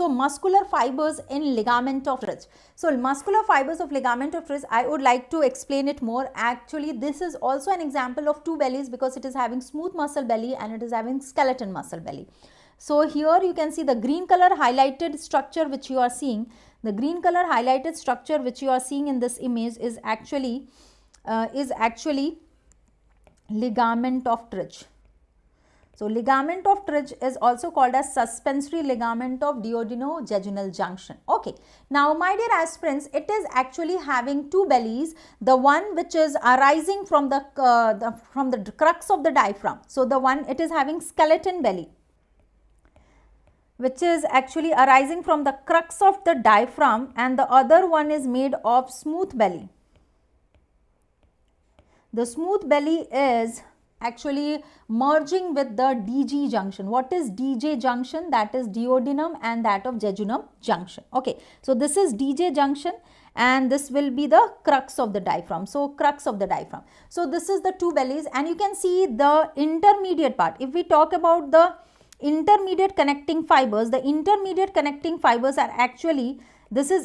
in ligament of Tris. So muscular fibers of ligament of Tris, I would like to explain it more. Actually this is also an example of two bellies because it is having smooth muscle belly and it is having skeleton muscle belly. So here you can see the green color highlighted structure which you are seeing. The green color highlighted structure which you are seeing in this image is actually ligament of Tris. So ligament of Tris is also called as suspensory ligament of duodenojejunal junction. Okay. Now my dear aspirants, it is actually having two bellies. The one which is arising from the crux of the diaphragm. So the one, it is having skeleton belly, which is actually arising from the crux of the diaphragm, and the other one is made of smooth belly. The smooth belly is actually merging with the DG junction. What is DJ junction? That is duodenum and that of jejunum junction. Okay. So this is DJ junction and this will be the crux of the diaphragm. So crux of the diaphragm. So this is the two bellies and you can see the intermediate part. If we talk about the intermediate connecting fibers, the intermediate connecting fibers are actually,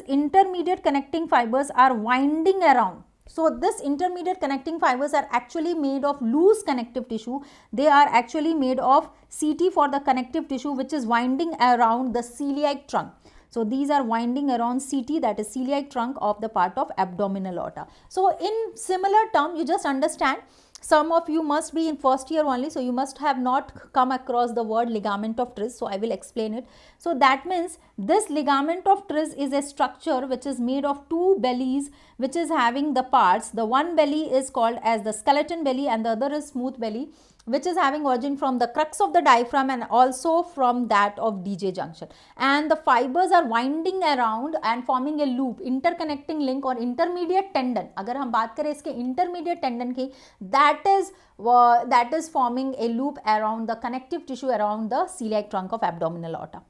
intermediate connecting fibers are winding around. So this intermediate connecting fibers are actually made of loose connective tissue. They are actually made of CT for the connective tissue which is winding around the celiac trunk. So these are winding around CT, that is celiac trunk of the part of abdominal aorta. So in similar term, you just understand, some of you must be in first year only, so you must have not come across the word ligament of Tris, so I will explain it. So that means this ligament of Tris is a structure which is made of two bellies which is having the parts. The one belly is called as the skeleton belly and the other is smooth belly. which is having origin from the crux of the diaphragm and also from that of DJ junction, and the fibers are winding around and forming a loop, interconnecting link or intermediate tendon. अगर हम बात करें इसके intermediate tendon की, that is forming a loop around the connective tissue around the celiac trunk of abdominal aorta.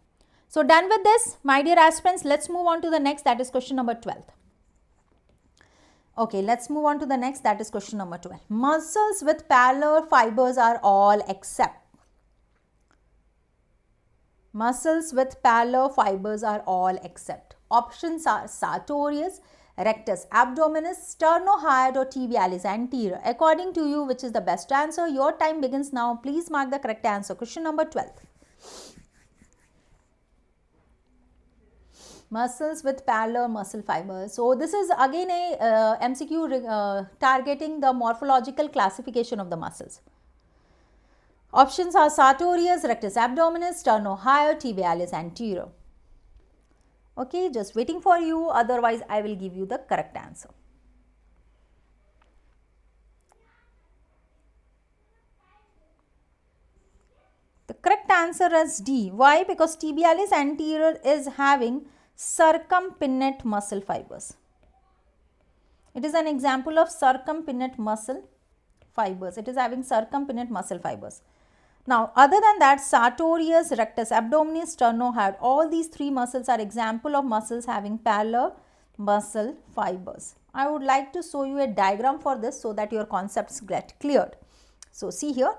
So done with this, my dear aspirants, let's move on to the next, that is question number 12. Okay, let's move on to the next, that is question number 12. Muscles with parallel fibers are all except. Muscles with parallel fibers are all except. Options are Sartorius, Rectus Abdominis, Sternohyoid or Tibialis anterior. According to you, which is the best answer? Your time begins now. Please mark the correct answer. Question number 12. Muscles with parallel muscle fibers. So this is again a MCQ targeting the morphological classification of the muscles. Options are Sartorius, Rectus Abdominis, Sternohyoid, Tibialis anterior. Okay, just waiting for you, otherwise I will give you the correct answer. The correct answer is D. Why? Because tibialis anterior is having circumpinnate muscle fibers. It is an example of circumpinnate muscle fibers. It is having circumpinnate muscle fibers. Now, other than that, Sartorius, Rectus Abdominis, Sternohyoid, all these three muscles are example of muscles having parallel muscle fibers. I would like to show you a diagram for this so that your concepts get cleared. So, see here.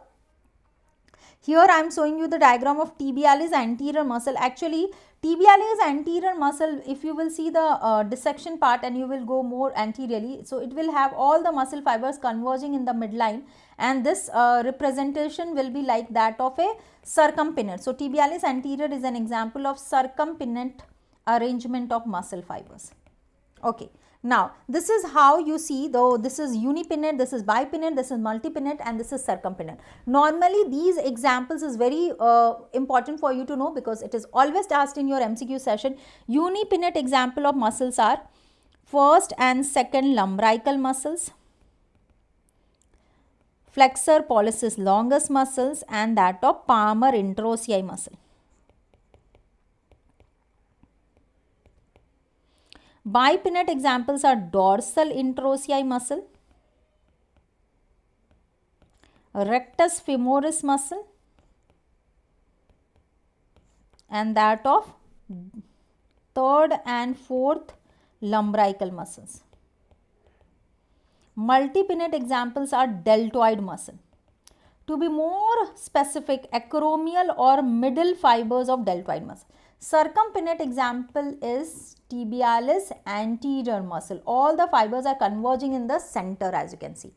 Here I am showing you the diagram of tibialis anterior muscle. Actually, tibialis anterior muscle, if you will see the dissection part and you will go more anteriorly, so it will have all the muscle fibers converging in the midline, and this representation will be like that of a circumpinnate. So tibialis anterior is an example of circumpinnate arrangement of muscle fibers. Okay. Now, this is how you see, though this is unipinnate, this is bipinnate, this is multipinnate, and this is circumpinnate. Normally, these examples is very important for you to know because it is always asked in your MCQ session. Unipinnate example of muscles are first and second lumbrical muscles, flexor pollicis longus muscles, and that of palmar interossei muscle. Bipinnate examples are dorsal interossei muscle, rectus femoris muscle, and that of third and fourth lumbrical muscles. Multipinnate examples are deltoid muscle. To be more specific, acromial or middle fibers of deltoid muscle. Circumpinnate example is tibialis anterior muscle. All the fibers are converging in the center, as you can see.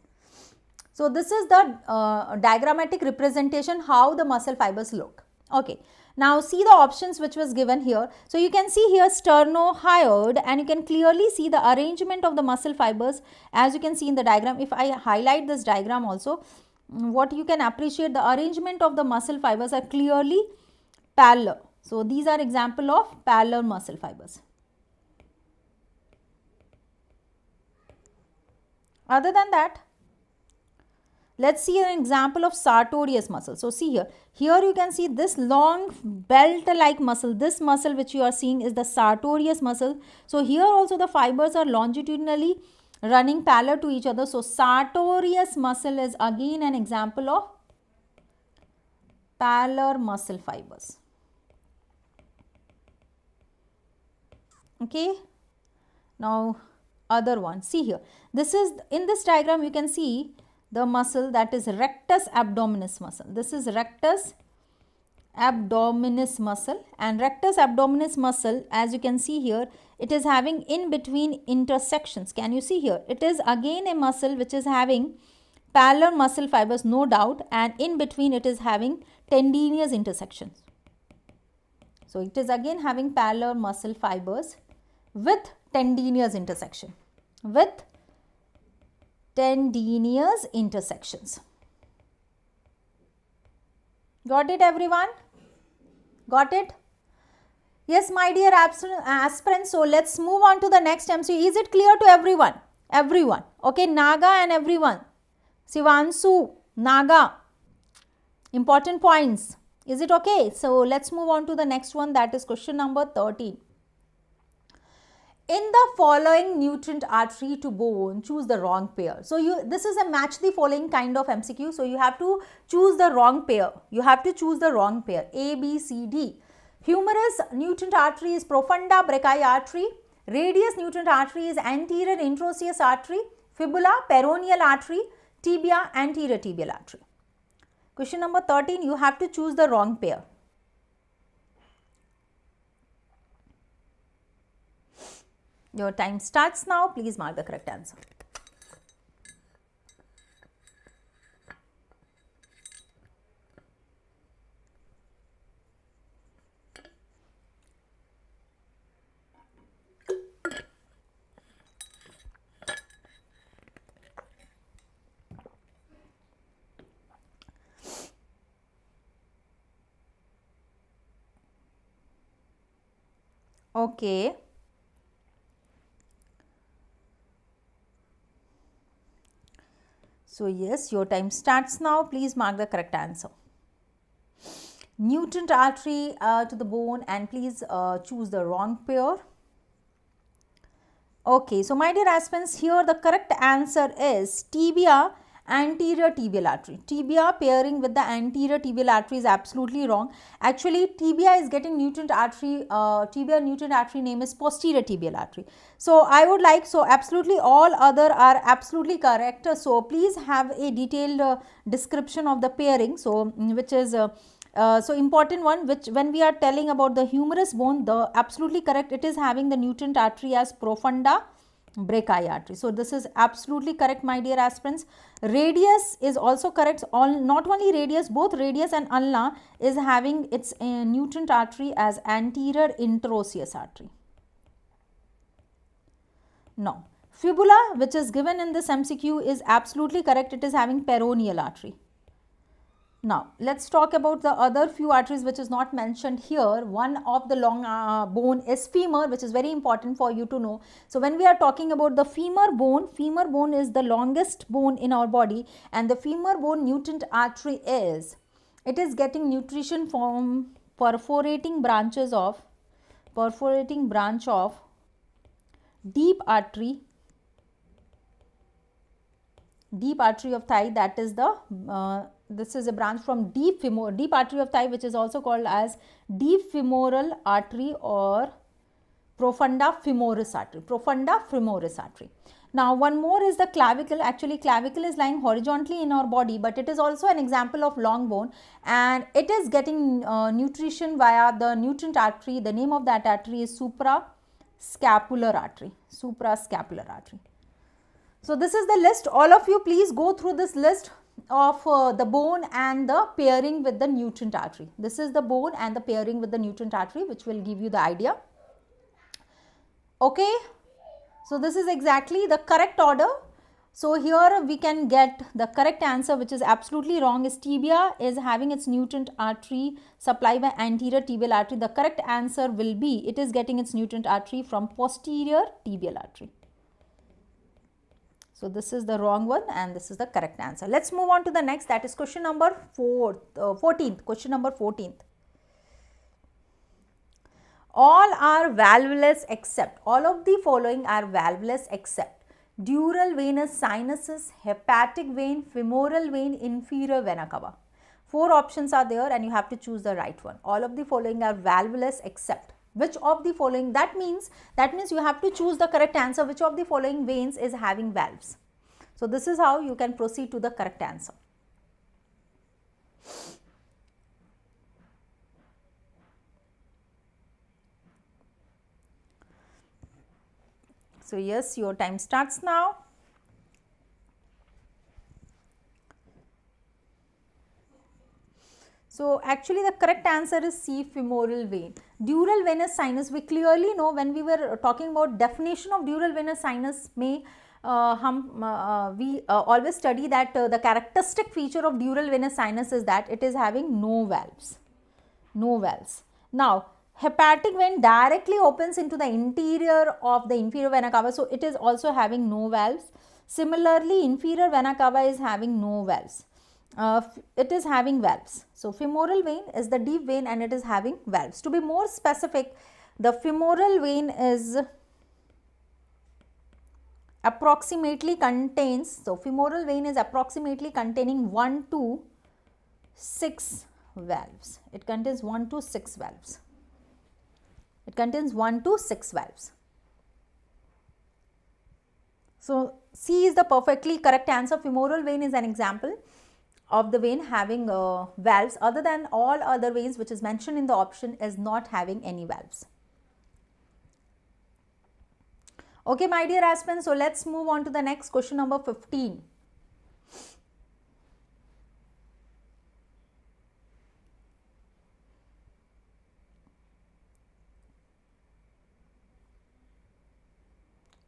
So this is the diagrammatic representation how the muscle fibers look. Okay. Now see the options which was given here. So you can see here sternohyoid, and you can clearly see the arrangement of the muscle fibers as you can see in the diagram. If I highlight this diagram also, what you can appreciate, the arrangement of the muscle fibers are clearly parallel. So these are example of parallel muscle fibers. Other than that, let's see an example of sartorius muscle. So see here, you can see this long belt-like muscle. This muscle which you are seeing is the sartorius muscle. So here also the fibers are longitudinally running parallel to each other. So sartorius muscle is again an example of parallel muscle fibers. Okay. Now other one, see here, this is in this diagram you can see the muscle that is rectus abdominis muscle. This is rectus abdominis muscle, and rectus abdominis muscle, as you can see here, it is having in between intersections. Can you see here? It is again a muscle which is having parallel muscle fibers, no doubt, and in between it is having tendinous intersections. So it is again having parallel muscle fibers with tendinous intersection, with tendinous intersections. Got it, everyone? Got it? Yes, my dear aspirants. So let's move on to the next MCQ. Is it clear to everyone? Everyone. Okay, Naga and everyone. Sivansu, Naga. Important points. Is it okay? So let's move on to the next one, that is question number 13. In the following nutrient artery to bone, choose the wrong pair. So this is a match the following kind of MCQ. So you have to choose the wrong pair. You have to choose the wrong pair. A, B, C, D. Humerus nutrient artery is profunda brachii artery. Radius nutrient artery is anterior introosseous artery. Fibula peroneal artery. Tibia anterior tibial artery. Question number 13, you have to choose the wrong pair. Your time starts now. Please mark the correct answer. Okay. So yes, your time starts now. Please mark the correct answer. Nutrient artery to the bone, and please choose the wrong pair. Okay, so my dear aspirants, here the correct answer is tibia anterior tibial artery. Tibia pairing with the anterior tibial artery is absolutely wrong. Actually, tibia is getting nutrient artery, tibia nutrient artery name is posterior tibial artery. So I would like, so absolutely all other are absolutely correct. So please have a detailed description of the pairing. So which is so important one, which when we are telling about the humerus bone, the absolutely correct, it is having the nutrient artery as profunda brachii artery. So this is absolutely correct, my dear aspirants. Radius is also correct. Not only radius, both radius and ulna is having its nutrient artery as anterior interosseous artery. Now, fibula, which is given in this MCQ, is absolutely correct. It is having peroneal artery. Now, let's talk about the other few arteries which is not mentioned here. One of the long bone is femur, which is very important for you to know. So, when we are talking about the femur bone is the longest bone in our body, and the femur bone nutrient artery is, it is getting nutrition from perforating branch of deep artery of thigh, that is the this is a branch from deep artery of thigh, which is also called as deep femoral artery or profunda femoris artery. Now, one more is the clavicle. Actually, clavicle is lying horizontally in our body, but it is also an example of long bone, and it is getting nutrition via the nutrient artery. The name of that artery is suprascapular artery. So this is the list. All of you please go through this list of the bone and the pairing with the nutrient artery. This is the bone and the pairing with the nutrient artery, which will give you the idea. Okay. So this is exactly the correct order. So here we can get the correct answer, which is absolutely wrong, is tibia is having its nutrient artery supplied by anterior tibial artery. The correct answer will be, it is getting its nutrient artery from posterior tibial artery. So this is the wrong one and this is the correct answer. Let's move on to the next, that is question number 14th. Question number 14th. All are valvulus except, all of the following are valvulus except dural venous sinuses, hepatic vein, femoral vein, inferior vena cava. 4 options are there and you have to choose the right one. All of the following are valvulus except. Which of the following, that means you have to choose the correct answer, which of the following veins is having valves. So this is how you can proceed to the correct answer. So yes, your time starts now. So actually the correct answer is C, femoral vein. Dural venous sinus, we clearly know when we were talking about definition of dural venous sinus, we always study that the characteristic feature of dural venous sinus is that it is having no valves. Now, hepatic vein directly opens into the interior of the inferior vena cava, so it is also having no valves. Similarly, inferior vena cava is having no valves. it is having valves. So femoral vein is the deep vein and it is having valves. To be more specific, the femoral vein is approximately contains, so femoral vein is approximately containing 1 to 6 valves. It contains 1 to 6 valves. It contains 1 to 6 valves. So C is the perfectly correct answer. Femoral vein is an example of the vein having valves. Other than all other veins which is mentioned in the option is not having any valves. Okay, my dear aspirants, so let's move on to the next question, number 15.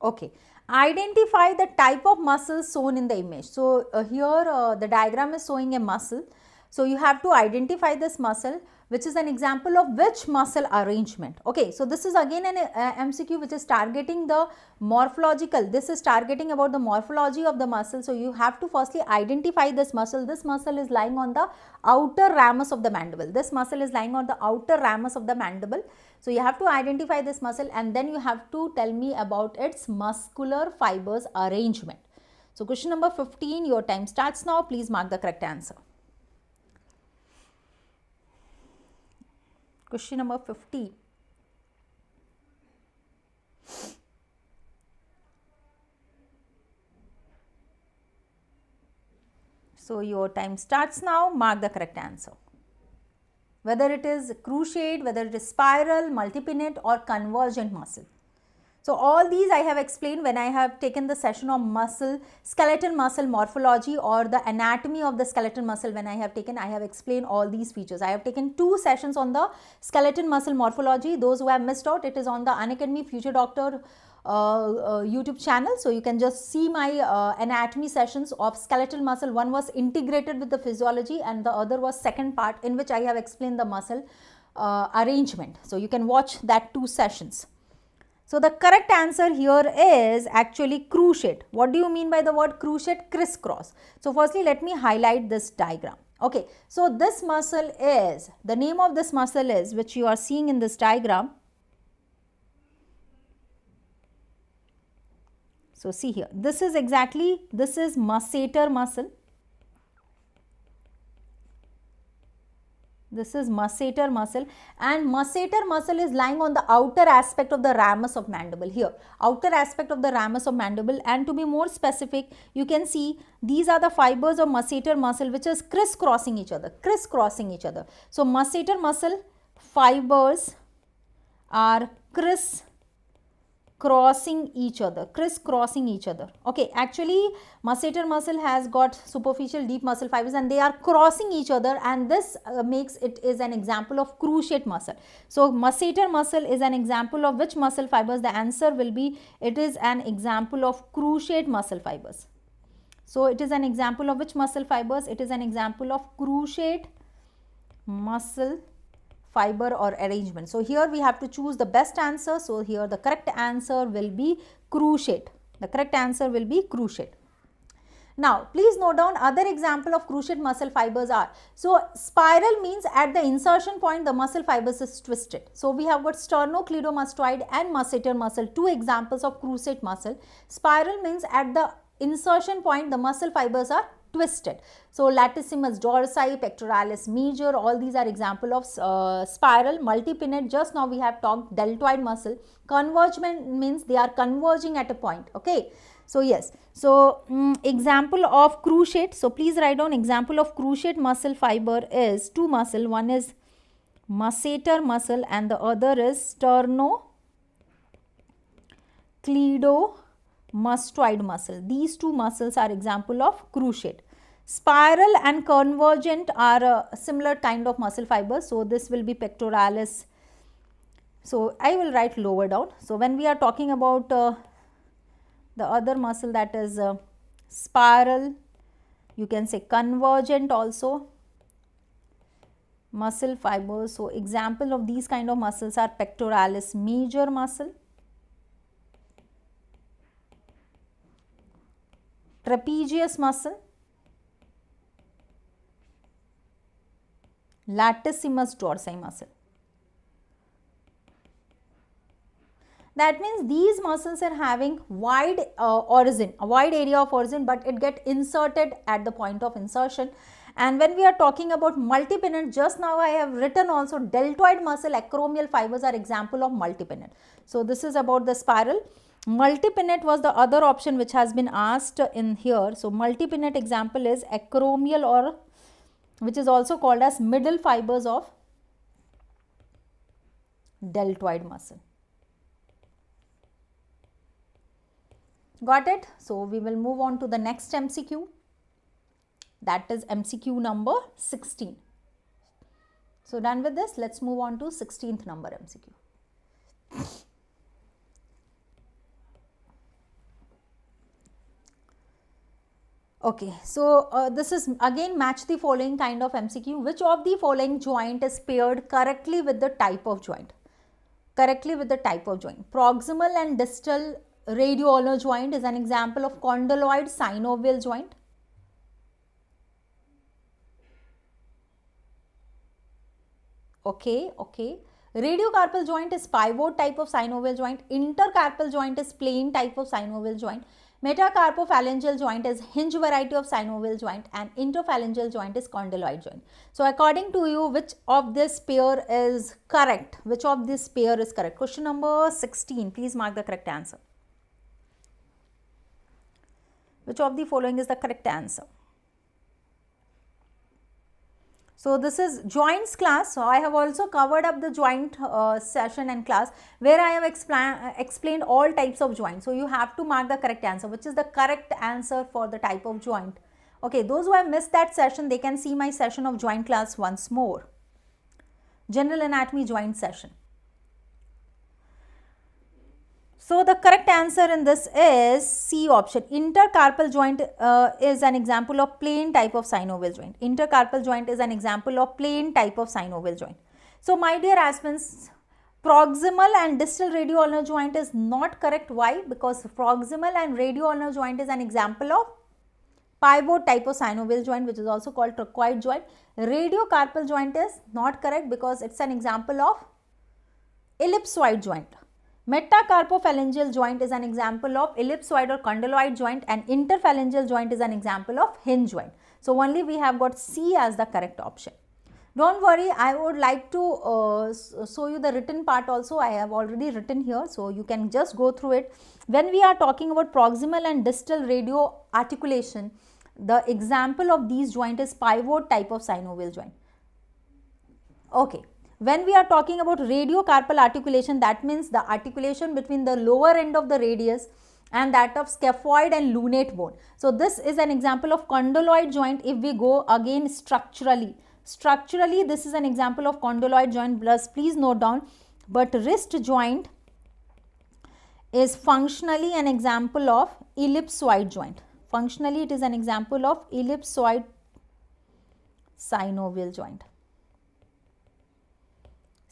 Okay, identify the type of muscle shown in the image. So here the diagram is showing a muscle. So you have to identify this muscle, which is an example of which muscle arrangement. Okay, so this is again an MCQ which is targeting the morphological. This is targeting about the morphology of the muscle. So you have to firstly identify this muscle. This muscle is lying on the outer ramus of the mandible. This muscle is lying on the outer ramus of the mandible. So you have to identify this muscle and then you have to tell me about its muscular fibers arrangement. So question number 15, your time starts now. Please mark the correct answer. Question number 15. So your time starts now. Mark the correct answer. Whether it is cruciate, whether it is spiral, multipinnate or convergent muscle. So all these I have explained when I have taken the session of muscle, skeletal muscle morphology or the anatomy of the skeletal muscle. When I have explained all these features. I have taken 2 sessions on the skeletal muscle morphology. Those who have missed out, it is on the Unacademy Future Doctor YouTube channel. So you can just see my anatomy sessions of skeletal muscle. One was integrated with the physiology and the other was second part in which I have explained the muscle arrangement. So you can watch that 2 sessions. So the correct answer here is actually cruciate. What do you mean by the word cruciate? Crisscross. So firstly, let me highlight this diagram. Okay, so this muscle is, the name of this muscle is, which you are seeing in this diagram. So see here, this is masseter muscle. This is masseter muscle and masseter muscle is lying on the outer aspect of the ramus of mandible here. Outer aspect of the ramus of mandible, and to be more specific, you can see these are the fibers of masseter muscle which is crisscrossing each other. So masseter muscle fibers are crisscrossing each other. Okay, actually masseter muscle has got superficial deep muscle fibers and they are crossing each other, and this makes it is an example of cruciate muscle. So masseter muscle is an example of which muscle fibers? The answer will be, it is an example of cruciate muscle fibers. So it is an example of which muscle fibers? It is an example of cruciate muscle fiber or arrangement. So here we have to choose the best answer. So here the correct answer will be cruciate. Now please note down other example of cruciate muscle fibers are. So spiral means at the insertion point the muscle fibers is twisted. So we have got sternocleidomastoid and masseter muscle, 2 examples of cruciate muscle. Spiral means at the insertion point the muscle fibers are twisted. So latissimus dorsi, pectoralis major, all these are example of spiral. Multipinnate, just now we have talked deltoid muscle. Convergent means they are converging at a point. Okay, so yes, so example of cruciate. So please write down example of cruciate muscle fiber is 2 muscle. One is masseter muscle and the other is sternocleidomastoid muscle. These 2 muscles are example of cruciate. Spiral and convergent are a similar kind of muscle fibers. So this will be pectoralis. So I will write lower down. So when we are talking about the other muscle, that is spiral, you can say convergent also muscle fibers. So example of these kind of muscles are pectoralis major muscle, trapezius muscle, latissimus dorsi muscle. That means these muscles are having wide origin, a wide area of origin, but it get inserted at the point of insertion. And when we are talking about multipennate, just now I have written also deltoid muscle acromial fibers are example of multipennate. So this is about the spiral. Multipennate was the other option which has been asked in here. So multipennate example is acromial, or which is also called as middle fibers of deltoid muscle. Got it? So we will move on to the next MCQ, that is MCQ number 16. So done with this, let's move on to 16th number MCQ. Okay, so this is again match the following kind of MCQ. Which of the following joint is paired correctly with the type of joint? Correctly with the type of joint. Proximal and distal radioulnar joint is an example of condyloid synovial joint. Okay. Radiocarpal joint is pivot type of synovial joint. Intercarpal joint is plane type of synovial joint. Metacarpophalangeal joint is hinge variety of synovial joint, and interphalangeal joint is condyloid joint. So according to you, which of this pair is correct? Which of this pair is correct? Question number 16. Please mark the correct answer. Which of the following is the correct answer? So this is joints class. So I have also covered up the joint session and class where I have explained all types of joints. So you have to mark the correct answer, which is the correct answer for the type of joint. Okay, those who have missed that session, they can see my session of joint class once more. General anatomy joint session. So the correct answer in this is C option. Intercarpal joint is an example of plane type of synovial joint. Intercarpal joint is an example of plane type of synovial joint. So my dear aspirants, proximal and distal radioulnar joint is not correct. Why? Because proximal and radioulnar joint is an example of pivot type of synovial joint, which is also called trochoid joint. Radiocarpal joint is not correct because it's an example of ellipsoid joint. Metacarpophalangeal joint is an example of ellipsoid or condyloid joint, and interphalangeal joint is an example of hinge joint. So only we have got C as the correct option. Don't worry, I would like to show you the written part also. I have already written here, so you can just go through it. When we are talking about proximal and distal radio articulation, the example of these joint is pivot type of synovial joint. Okay. When we are talking about radiocarpal articulation, that means the articulation between the lower end of the radius and that of scaphoid and lunate bone. So this is an example of condyloid joint if we go again structurally. Structurally, this is an example of condyloid joint. Plus, please note down, but wrist joint is functionally an example of ellipsoid joint. Functionally, it is an example of ellipsoid synovial joint.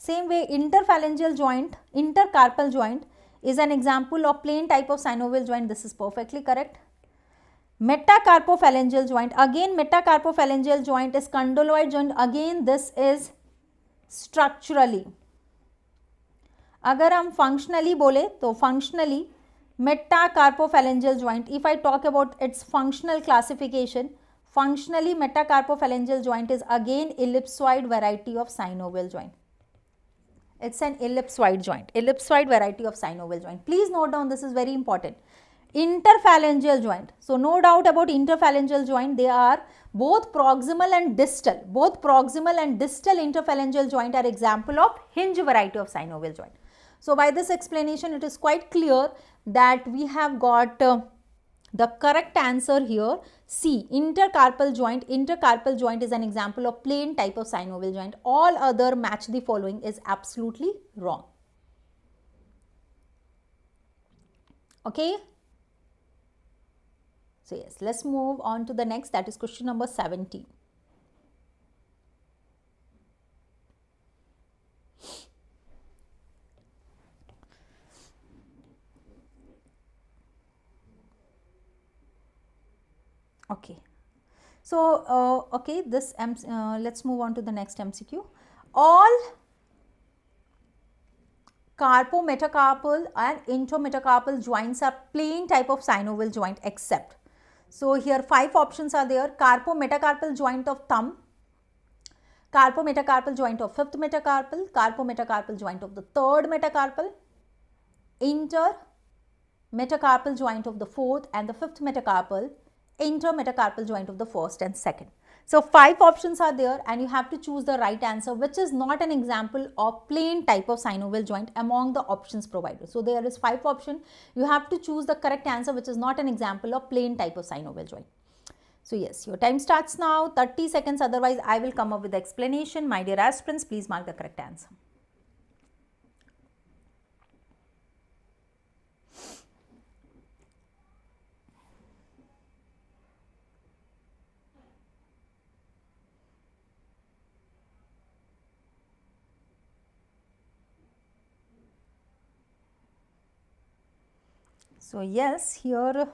Same way, interphalangeal joint, intercarpal joint is an example of plane type of synovial joint. This is perfectly correct. Metacarpophalangeal joint, again metacarpophalangeal joint is condyloid joint. Again this is structurally. अगर हम functionally बोले तो functionally metacarpophalangeal joint, if I talk about its functional classification, functionally metacarpophalangeal joint is again ellipsoid variety of synovial joint. It's an ellipsoid joint, ellipsoid variety of synovial joint. Please note down, this is very important. Interphalangeal joint. So no doubt about interphalangeal joint, they are both proximal and distal. Both proximal and distal interphalangeal joint are example of hinge variety of synovial joint. So by this explanation, it is quite clear that we have got the correct answer here, C, intercarpal joint. Intercarpal joint is an example of plane type of synovial joint. All other match the following is absolutely wrong. Okay. So yes, let's move on to the next, that is question number 17. Okay. So, okay, let's move on to the next MCQ. All carpometacarpal and intermetacarpal joints are plain type of synovial joint except. So, here 5 options are there: carpometacarpal joint of thumb, carpometacarpal joint of 5th metacarpal, carpometacarpal joint of the 3rd metacarpal, intermetacarpal joint of the 4th and the 5th metacarpal, intermetacarpal joint of the 1st and 2nd. So, 5 options are there and you have to choose the right answer, which is not an example of plain type of synovial joint among the options provided. So, there is 5 options. You have to choose the correct answer, which is not an example of plain type of synovial joint. So, yes, your time starts now, 30 seconds, otherwise I will come up with the explanation. My dear aspirants, please mark the correct answer. So, yes, here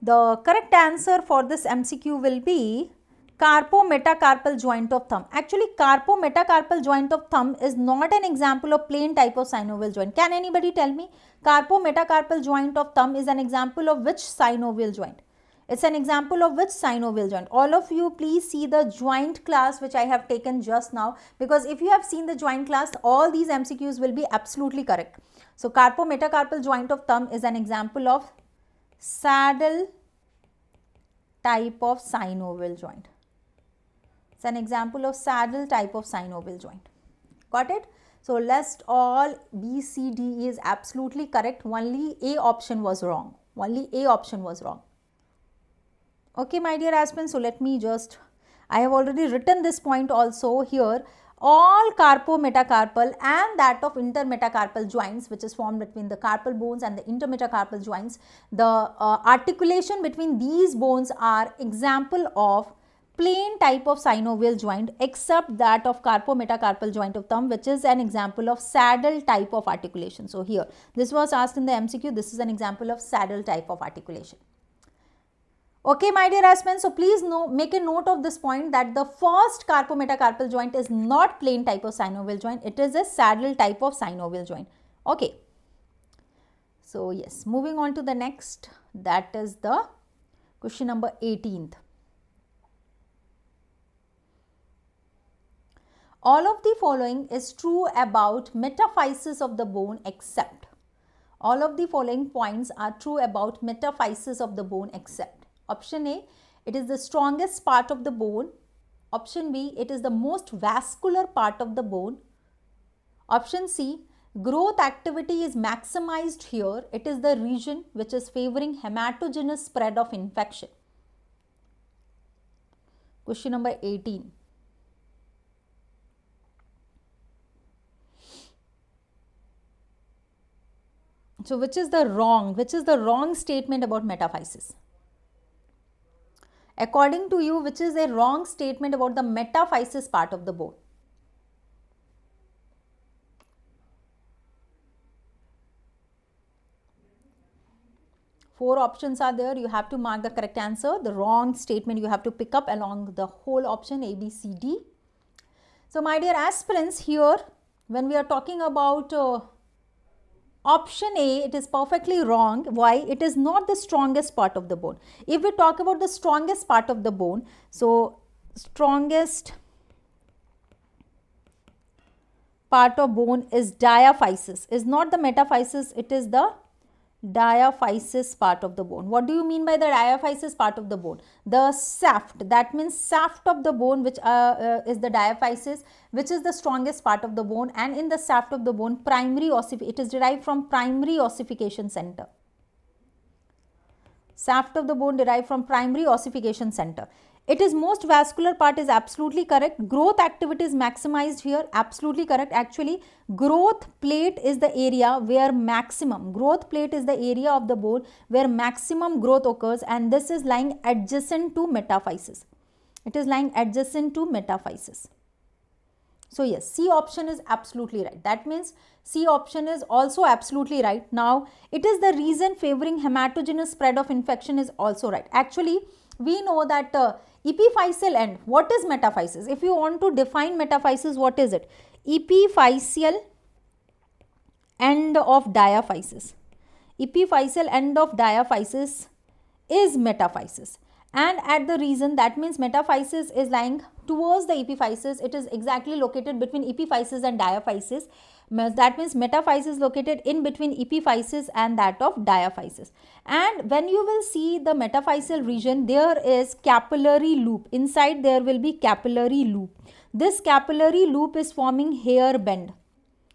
the correct answer for this MCQ will be carpometacarpal joint of thumb. Actually, carpometacarpal joint of thumb is not an example of plain type of synovial joint. Can anybody tell me? Carpometacarpal joint of thumb is an example of which synovial joint? It's an example of which synovial joint? All of you please see the joint class which I have taken just now, because if you have seen the joint class, all these MCQs will be absolutely correct. So, carpometacarpal joint of thumb is an example of saddle type of synovial joint. It's an example of saddle type of synovial joint. Got it? So, list all B, C, D is absolutely correct. Only A option was wrong. Only A option was wrong. Okay, my dear aspirants. So, let me just, I have already written this point also here. All carpometacarpal and that of intermetacarpal joints, which is formed between the carpal bones and the intermetacarpal joints, the articulation between these bones are example of plain type of synovial joint, except that of carpometacarpal joint of thumb, which is an example of saddle type of articulation. So, here this was asked in the MCQ. This is an example of saddle type of articulation. Okay, my dear aspirants, so please make a note of this point that the first carpometacarpal joint is not plain type of synovial joint. It is a saddle type of synovial joint. Okay. So, yes, moving on to the next, that is the question number 18th. All of the following is true about metaphysis of the bone except. All of the following points are true about metaphysis of the bone except. Option A, it is the strongest part of the bone. Option B, it is the most vascular part of the bone. Option C, growth activity is maximized here. It is the region which is favoring hematogenous spread of infection. Question number 18. So, which is the wrong statement about metaphysis? According to you, which is a wrong statement about the metaphysis part of the bone? Four options are there. You have to mark the correct answer. The wrong statement you have to pick up along the whole option A, B, C, D. So, my dear aspirants, here when we are talking about option A, it is perfectly wrong. Why? It is not the strongest part of the bone. If we talk about the strongest part of the bone, so strongest part of bone is diaphysis, is not the metaphysis, it is the diaphysis part of the bone. What do you mean by the diaphysis part of the bone? The shaft, that means shaft of the bone, which is the diaphysis, which is the strongest part of the bone, and in the shaft of the bone, it is derived from primary ossification center. Shaft of the bone derived from primary ossification center. It is most vascular part is absolutely correct. Growth activity is maximized here, absolutely correct. Actually, growth plate is the area where maximum, growth plate is the area of the bone where maximum growth occurs, and this is lying adjacent to metaphysis. It is lying adjacent to metaphysis. So, yes, C option is absolutely right. That means C option is also absolutely right. Now, it is the reason favoring hematogenous spread of infection is also right. Actually, we know that epiphyseal end, what is metaphysis? If you want to define metaphysis, what is it? Epiphyseal end of diaphysis. Epiphyseal end of diaphysis is metaphysis. And at the region, that means metaphysis is lying towards the epiphysis. It is exactly located between epiphysis and diaphysis. That means metaphysis is located in between epiphysis and that of diaphysis. And when you will see the metaphyseal region, there is capillary loop. Inside there will be capillary loop. This capillary loop is forming hair bend.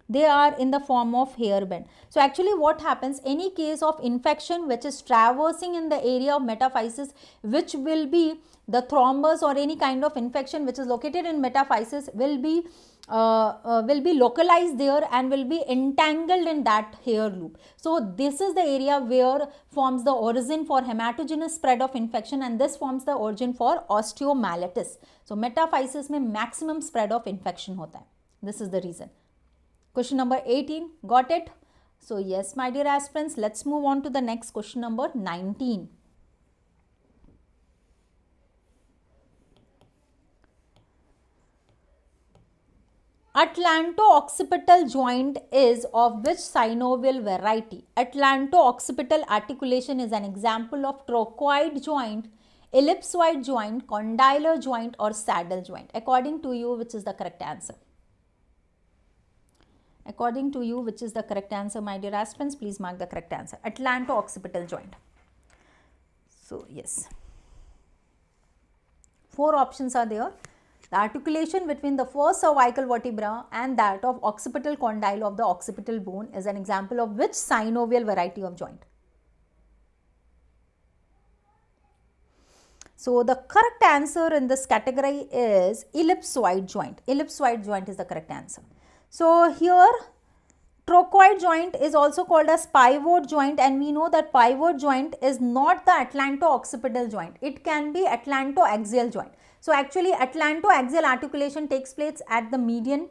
They are in the form of hair bend. So actually what happens, any case of infection which is traversing in the area of metaphysis, which will be the thrombus or any kind of infection which is located in metaphysis will be localized there and will be entangled in that hair loop. So this is the area where forms the origin for hematogenous spread of infection, and this forms the origin for osteomyelitis. So metaphysis में maximum spread of infection होता है. This is the reason. Question number 18, got it? So yes, my dear aspirants, let's move on to the next question number 19. Atlanto-occipital joint is of which synovial variety? Atlanto-occipital articulation is an example of trochoid joint, ellipsoid joint, condylar joint or saddle joint. According to you, which is the correct answer? According to you, which is the correct answer, my dear aspirants? Please mark the correct answer. Atlanto-occipital joint. So, yes. 4 options are there. The articulation between the first cervical vertebra and that of occipital condyle of the occipital bone is an example of which synovial variety of joint? So, the correct answer in this category is ellipsoid joint. Ellipsoid joint is the correct answer. So, here trochoid joint is also called as pivot joint, and we know that pivot joint is not the atlanto-occipital joint. It can be atlanto-axial joint. So, actually atlanto-axial articulation takes place at the median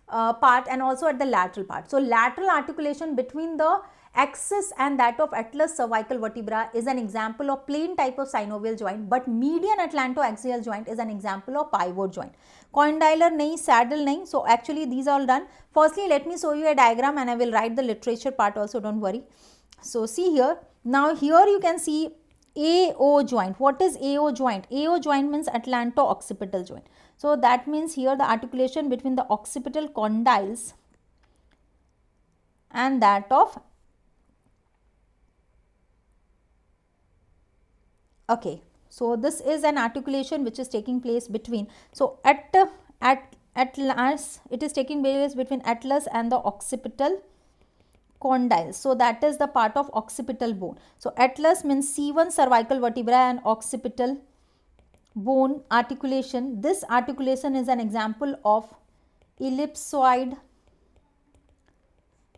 part and also at the lateral part. So, lateral articulation between the axis and that of atlas cervical vertebra is an example of plain type of synovial joint, but median atlanto-axial joint is an example of pivot joint. Condylar nahi, saddle nahi. So actually these are all done. Firstly, let me show you a diagram and I will write the literature part also, don't worry. So see here, now here you can see AO joint. What is AO joint? AO joint means atlanto-occipital joint. So that means here the articulation between the occipital condyles and that of okay, so this is an articulation which is taking place between, so atlas, it is taking place between atlas and the occipital condyles. So that is the part of occipital bone. So atlas means C1 cervical vertebra and occipital bone articulation. This articulation is an example of ellipsoid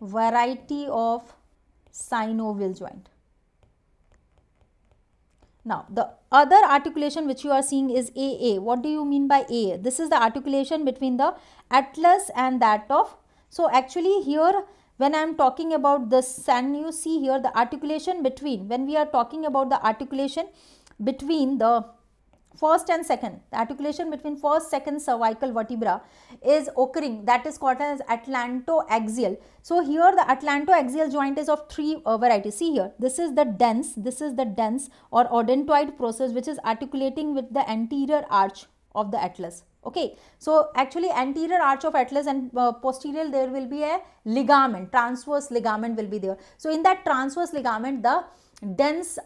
variety of synovial joint. Now, the other articulation which you are seeing is AA. What do you mean by AA? This is the articulation between the atlas and that of, so actually here when I am talking about this, and you see here the articulation between, when we are talking about the articulation between the first and second, the articulation between first, second cervical vertebra is occurring, that is called as atlanto-axial. So here the atlanto-axial joint is of 3 varieties. See here, this is the dense or odontoid process which is articulating with the anterior arch of the atlas. Okay, so actually anterior arch of atlas and posterior there will be a ligament, transverse ligament will be there. So in that transverse ligament the dense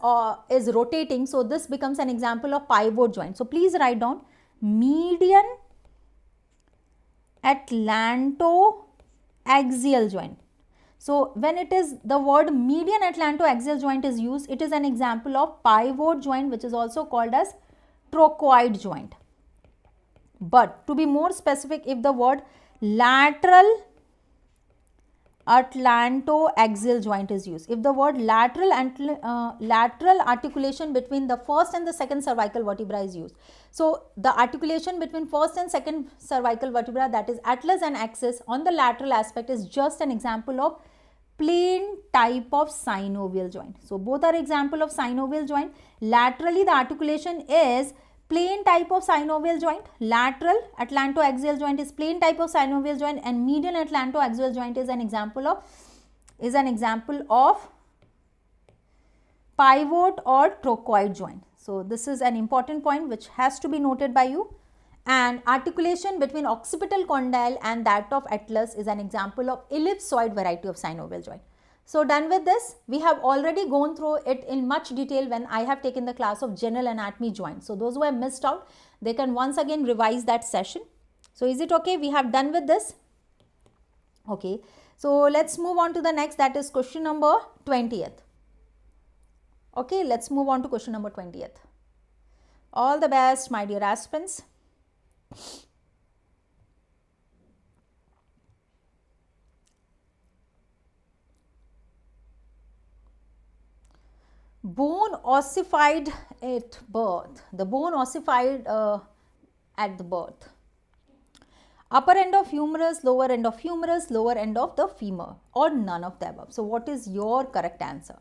is rotating, so this becomes an example of pivot joint. So please write down median atlanto-axial joint. So when it is the word median atlanto-axial joint is used, it is an example of pivot joint which is also called as trochoid joint. But to be more specific, if the word lateral atlanto-axial joint is used, if the word lateral articulation between the first and the second cervical vertebra is used, so the articulation between first and second cervical vertebra, that is atlas and axis on the lateral aspect, is just an example of plain type of synovial joint. So both are example of synovial joint. Laterally the articulation is plain type of synovial joint. Lateral atlantoaxial joint is plain type of synovial joint, and median atlantoaxial joint is an example of pivot or trochoid joint. So this is an important point which has to be noted by you. And articulation between occipital condyle and that of atlas is an example of ellipsoid variety of synovial joint. So done with this. We have already gone through it in much detail when I have taken the class of general anatomy joint. So those who have missed out, they can once again revise that session. So is it okay? We have done with this. Okay. So let's move on to the next, that is question number 20th. Okay, let's move on to question number 20th. All the best, my dear aspirants. Bone ossified at birth. The bone ossified at the birth. Upper end of humerus, lower end of humerus, lower end of the femur, or none of the above. So what is your correct answer?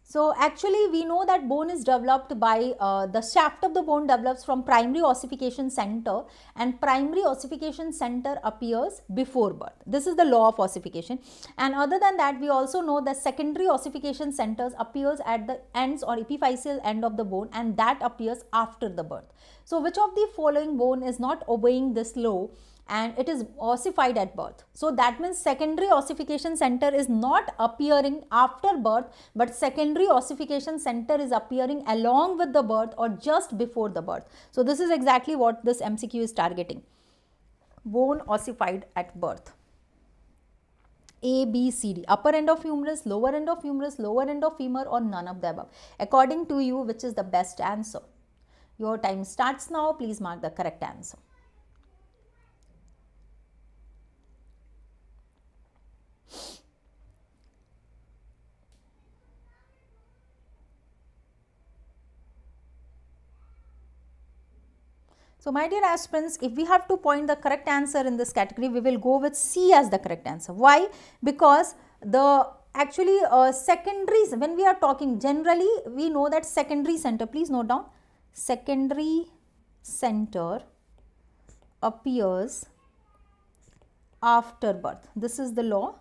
So actually we know that bone is developed by, the shaft of the bone develops from primary ossification center, and primary ossification center appears before birth. This is the law of ossification. And other than that, we also know that secondary ossification centers appears at the ends or epiphyseal end of the bone, and that appears after the birth. So which of the following bone is not obeying this law and it is ossified at birth? So that means secondary ossification center is not appearing after birth, but secondary ossification center is appearing along with the birth or just before the birth. So this is exactly what this MCQ is targeting. Bone ossified at birth. A, B, C, D. Upper end of humerus, lower end of humerus, lower end of femur, or none of the above. According to you, which is the best answer? Your time starts now. Please mark the correct answer. So my dear aspirants, if we have to point the correct answer in this category, we will go with C as the correct answer. Why? Because the actually secondaries, when we are talking generally, we know that secondary center, please note down, secondary center appears after birth. This is the law.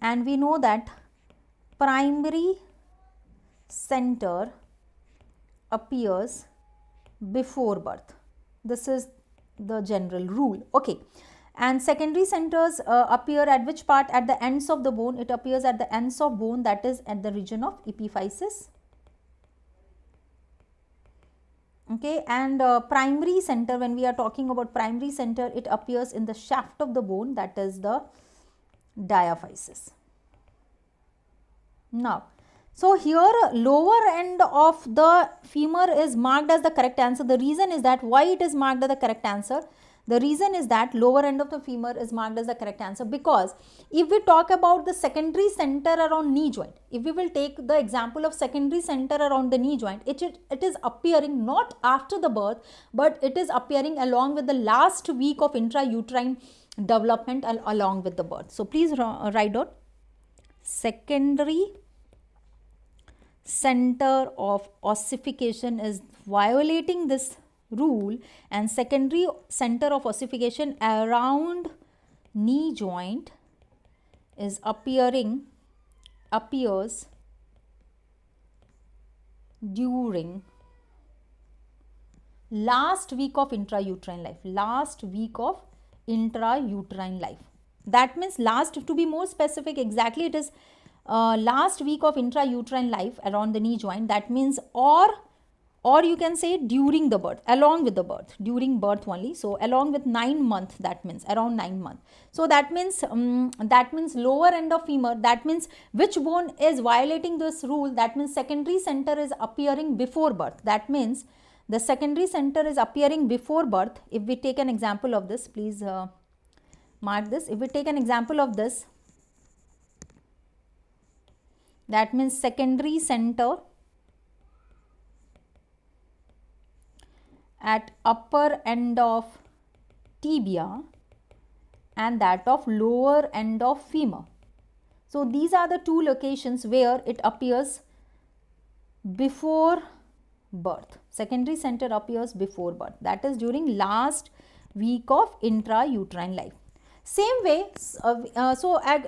And we know that primary center appears before birth. This is the general rule. Okay. And secondary centers appear at which part? At the ends of the bone. It appears at the ends of bone, that is at the region of epiphysis. Okay. And primary center, when we are talking about primary center, it appears in the shaft of the bone, that is the diaphysis. Now, so here lower end of the femur is marked as the correct answer. The reason is that why it is marked as the correct answer? The reason is that lower end of the femur is marked as the correct answer, because if we talk about the secondary center around knee joint, if we will take the example of secondary center around the knee joint, it is appearing not after the birth, but it is appearing along with the last week of intrauterine development along with the birth. So please write down secondary center of ossification is violating this rule, and secondary center of ossification around knee joint is appears during last week of intrauterine life. That means last, to be more specific, exactly it is last week of intrauterine life around the knee joint. That means or you can say during the birth, along with the birth, during birth only. So along with 9 months, that means around 9 months. So that means lower end of femur. That means which bone is violating this rule? That means secondary center is appearing before birth. That means the secondary center is appearing before birth. If we take an example of this, please mark this. If we take an example of this, that means secondary center at upper end of tibia and that of lower end of femur. So these are the two locations where it appears before birth. Secondary center appears before birth, that is during last week of intrauterine life. Same way,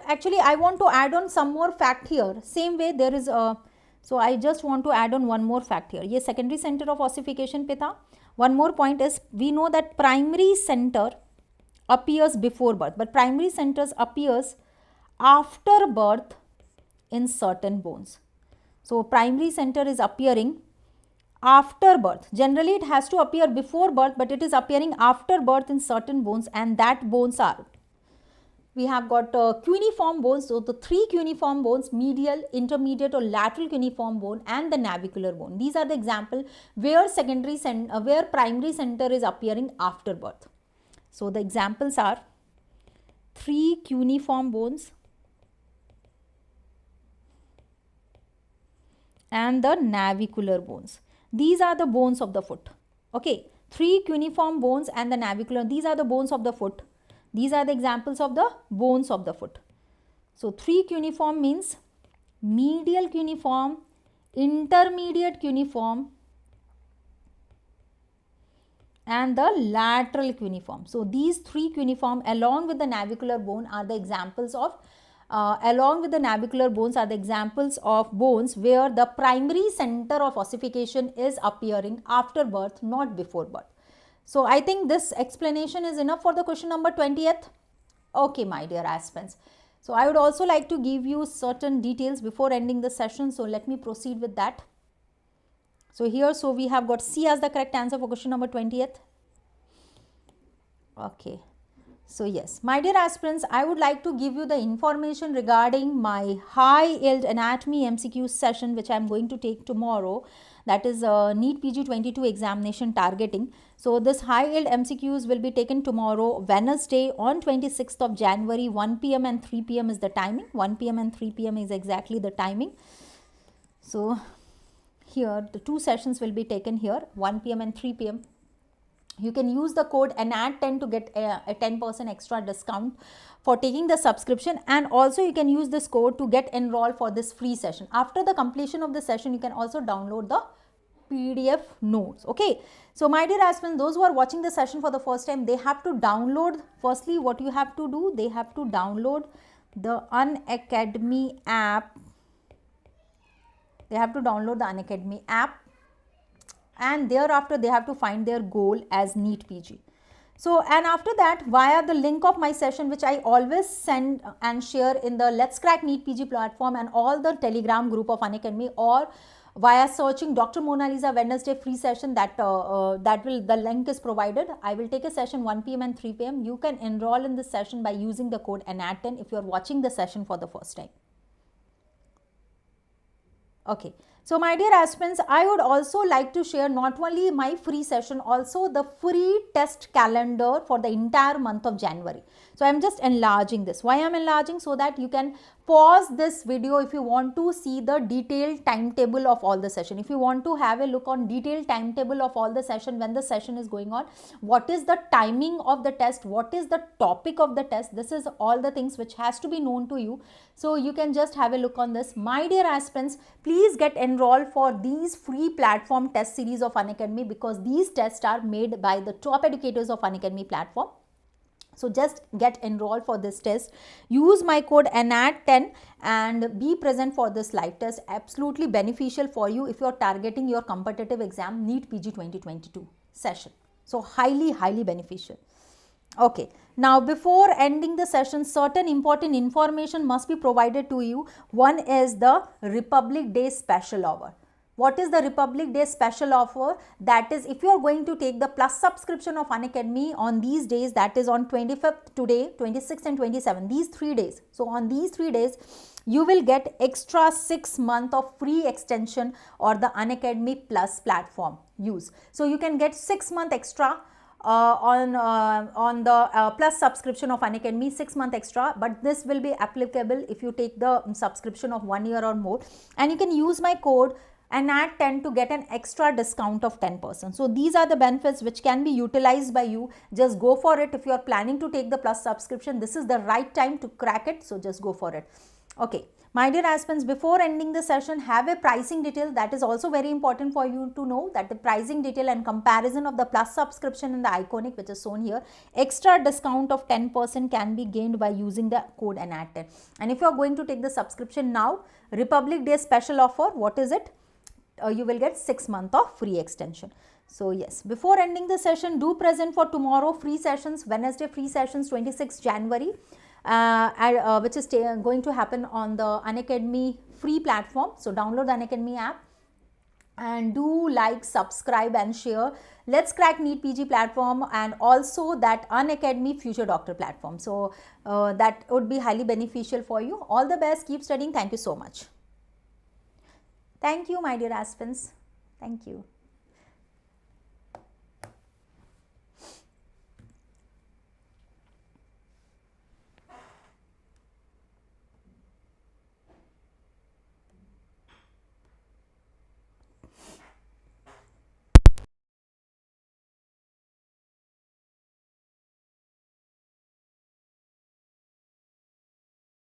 actually I want to add on some more fact here. Same way there is a, so I just want to add on one more fact here. Yes, secondary center of ossification पे था. One more point is, we know that primary center appears before birth, but primary centers appears after birth in certain bones. So primary center is appearing after birth. Generally it has to appear before birth, but it is appearing after birth in certain bones, and that bones are, we have got cuneiform bones. So the three cuneiform bones, medial, intermediate or lateral cuneiform bone, and the navicular bone. These are the example where where primary center is appearing after birth. So the examples are three cuneiform bones and the navicular bones. These are the bones of the foot. Okay, three cuneiform bones and the navicular, these are the bones of the foot. These are the examples of the bones of the foot. So three cuneiform means medial cuneiform, intermediate cuneiform, and the lateral cuneiform. So these three cuneiform along with the navicular bone are the examples of bones where the primary center of ossification is appearing after birth, not before birth. So I think this explanation is enough for the question number 20th. Okay, my dear aspirants. So I would also like to give you certain details before ending the session. So let me proceed with that. So here, so we have got C as the correct answer for question number 20th. Okay. So yes, my dear aspirants, I would like to give you the information regarding my high yield anatomy MCQ session, which I am going to take tomorrow. That is NEET PG 22 examination targeting. So this high yield MCQs will be taken tomorrow, Wednesday, on 26th of January, 1 p.m. and 3 p.m. is the timing. 1 p.m. and 3 p.m. is exactly the timing. So here the two sessions will be taken here, 1 p.m. and 3 p.m. You can use the code ANAT10 to get a 10% extra discount for taking the subscription, and also you can use this code to get enrolled for this free session. After the completion of the session, you can also download the PDF notes. Okay, so my dear aspirants, those who are watching the session for the first time, they have to download, firstly what you have to do, they have to download the Unacademy app. They have to download the Unacademy app, and thereafter they have to find their goal as NEET PG. So, and after that, via the link of my session, which I always send and share in the Let's Crack NEET PG platform and all the Telegram group of Unacademy, or via searching Dr.Monalisa Wednesday free session, the link is provided. I will take a session 1 p.m. and 3 p.m. You can enroll in this session by using the code ANAT10 if you are watching the session for the first time. Okay. So my dear aspirants, I would also like to share not only my free session, also the free test calendar for the entire month of January. So I am just enlarging this. Why I am enlarging? So that you can pause this video if you want to see the detailed timetable of all the session. If you want to have a look on detailed timetable of all the session, when the session is going on, what is the timing of the test, what is the topic of the test, this is all the things which has to be known to you. So you can just have a look on this. My dear aspirants, please get enrolled for these free platform test series of Unacademy, because these tests are made by the top educators of Unacademy platform. So just get enrolled for this test. Use my code ANAT10 and be present for this live test. Absolutely beneficial for you if you are targeting your competitive exam NEET PG 2022 session. So highly beneficial. Okay. Now before ending the session, certain important information must be provided to you. One is the Republic Day special offer. What is the Republic Day special offer? That is, if you are going to take the plus subscription of Unacademy on these days, that is on 25th today, 26th and 27th, these 3 days. So on these 3 days, you will get extra 6 months of free extension or the Unacademy Plus platform use. So you can get 6 months extra on the plus subscription of Unacademy, 6 months extra, but this will be applicable if you take the subscription of 1 year or more, and you can use my code ANAT10 to get an extra discount of 10%. So these are the benefits which can be utilized by you. Just go for it. If you are planning to take the plus subscription, this is the right time to crack it. So just go for it. Okay. My dear aspirants, before ending the session, have a pricing detail. That is also very important for you to know, that the pricing detail and comparison of the Plus subscription and the Iconic, which is shown here. Extra discount of 10% can be gained by using the code ANAT10. And if you are going to take the subscription now, Republic Day special offer, what is it? You will get 6 months of free extension. So yes, before ending the session, do present for tomorrow free sessions, Wednesday free sessions, 26 January. Which is going to happen on the Unacademy free platform. So download the Unacademy app and do like, subscribe and share. Let's crack NEET PG platform and also that Unacademy Future Doctor platform. So that would be highly beneficial for you. All the best. Keep studying. Thank you so much. Thank you, my dear aspirants. Thank you.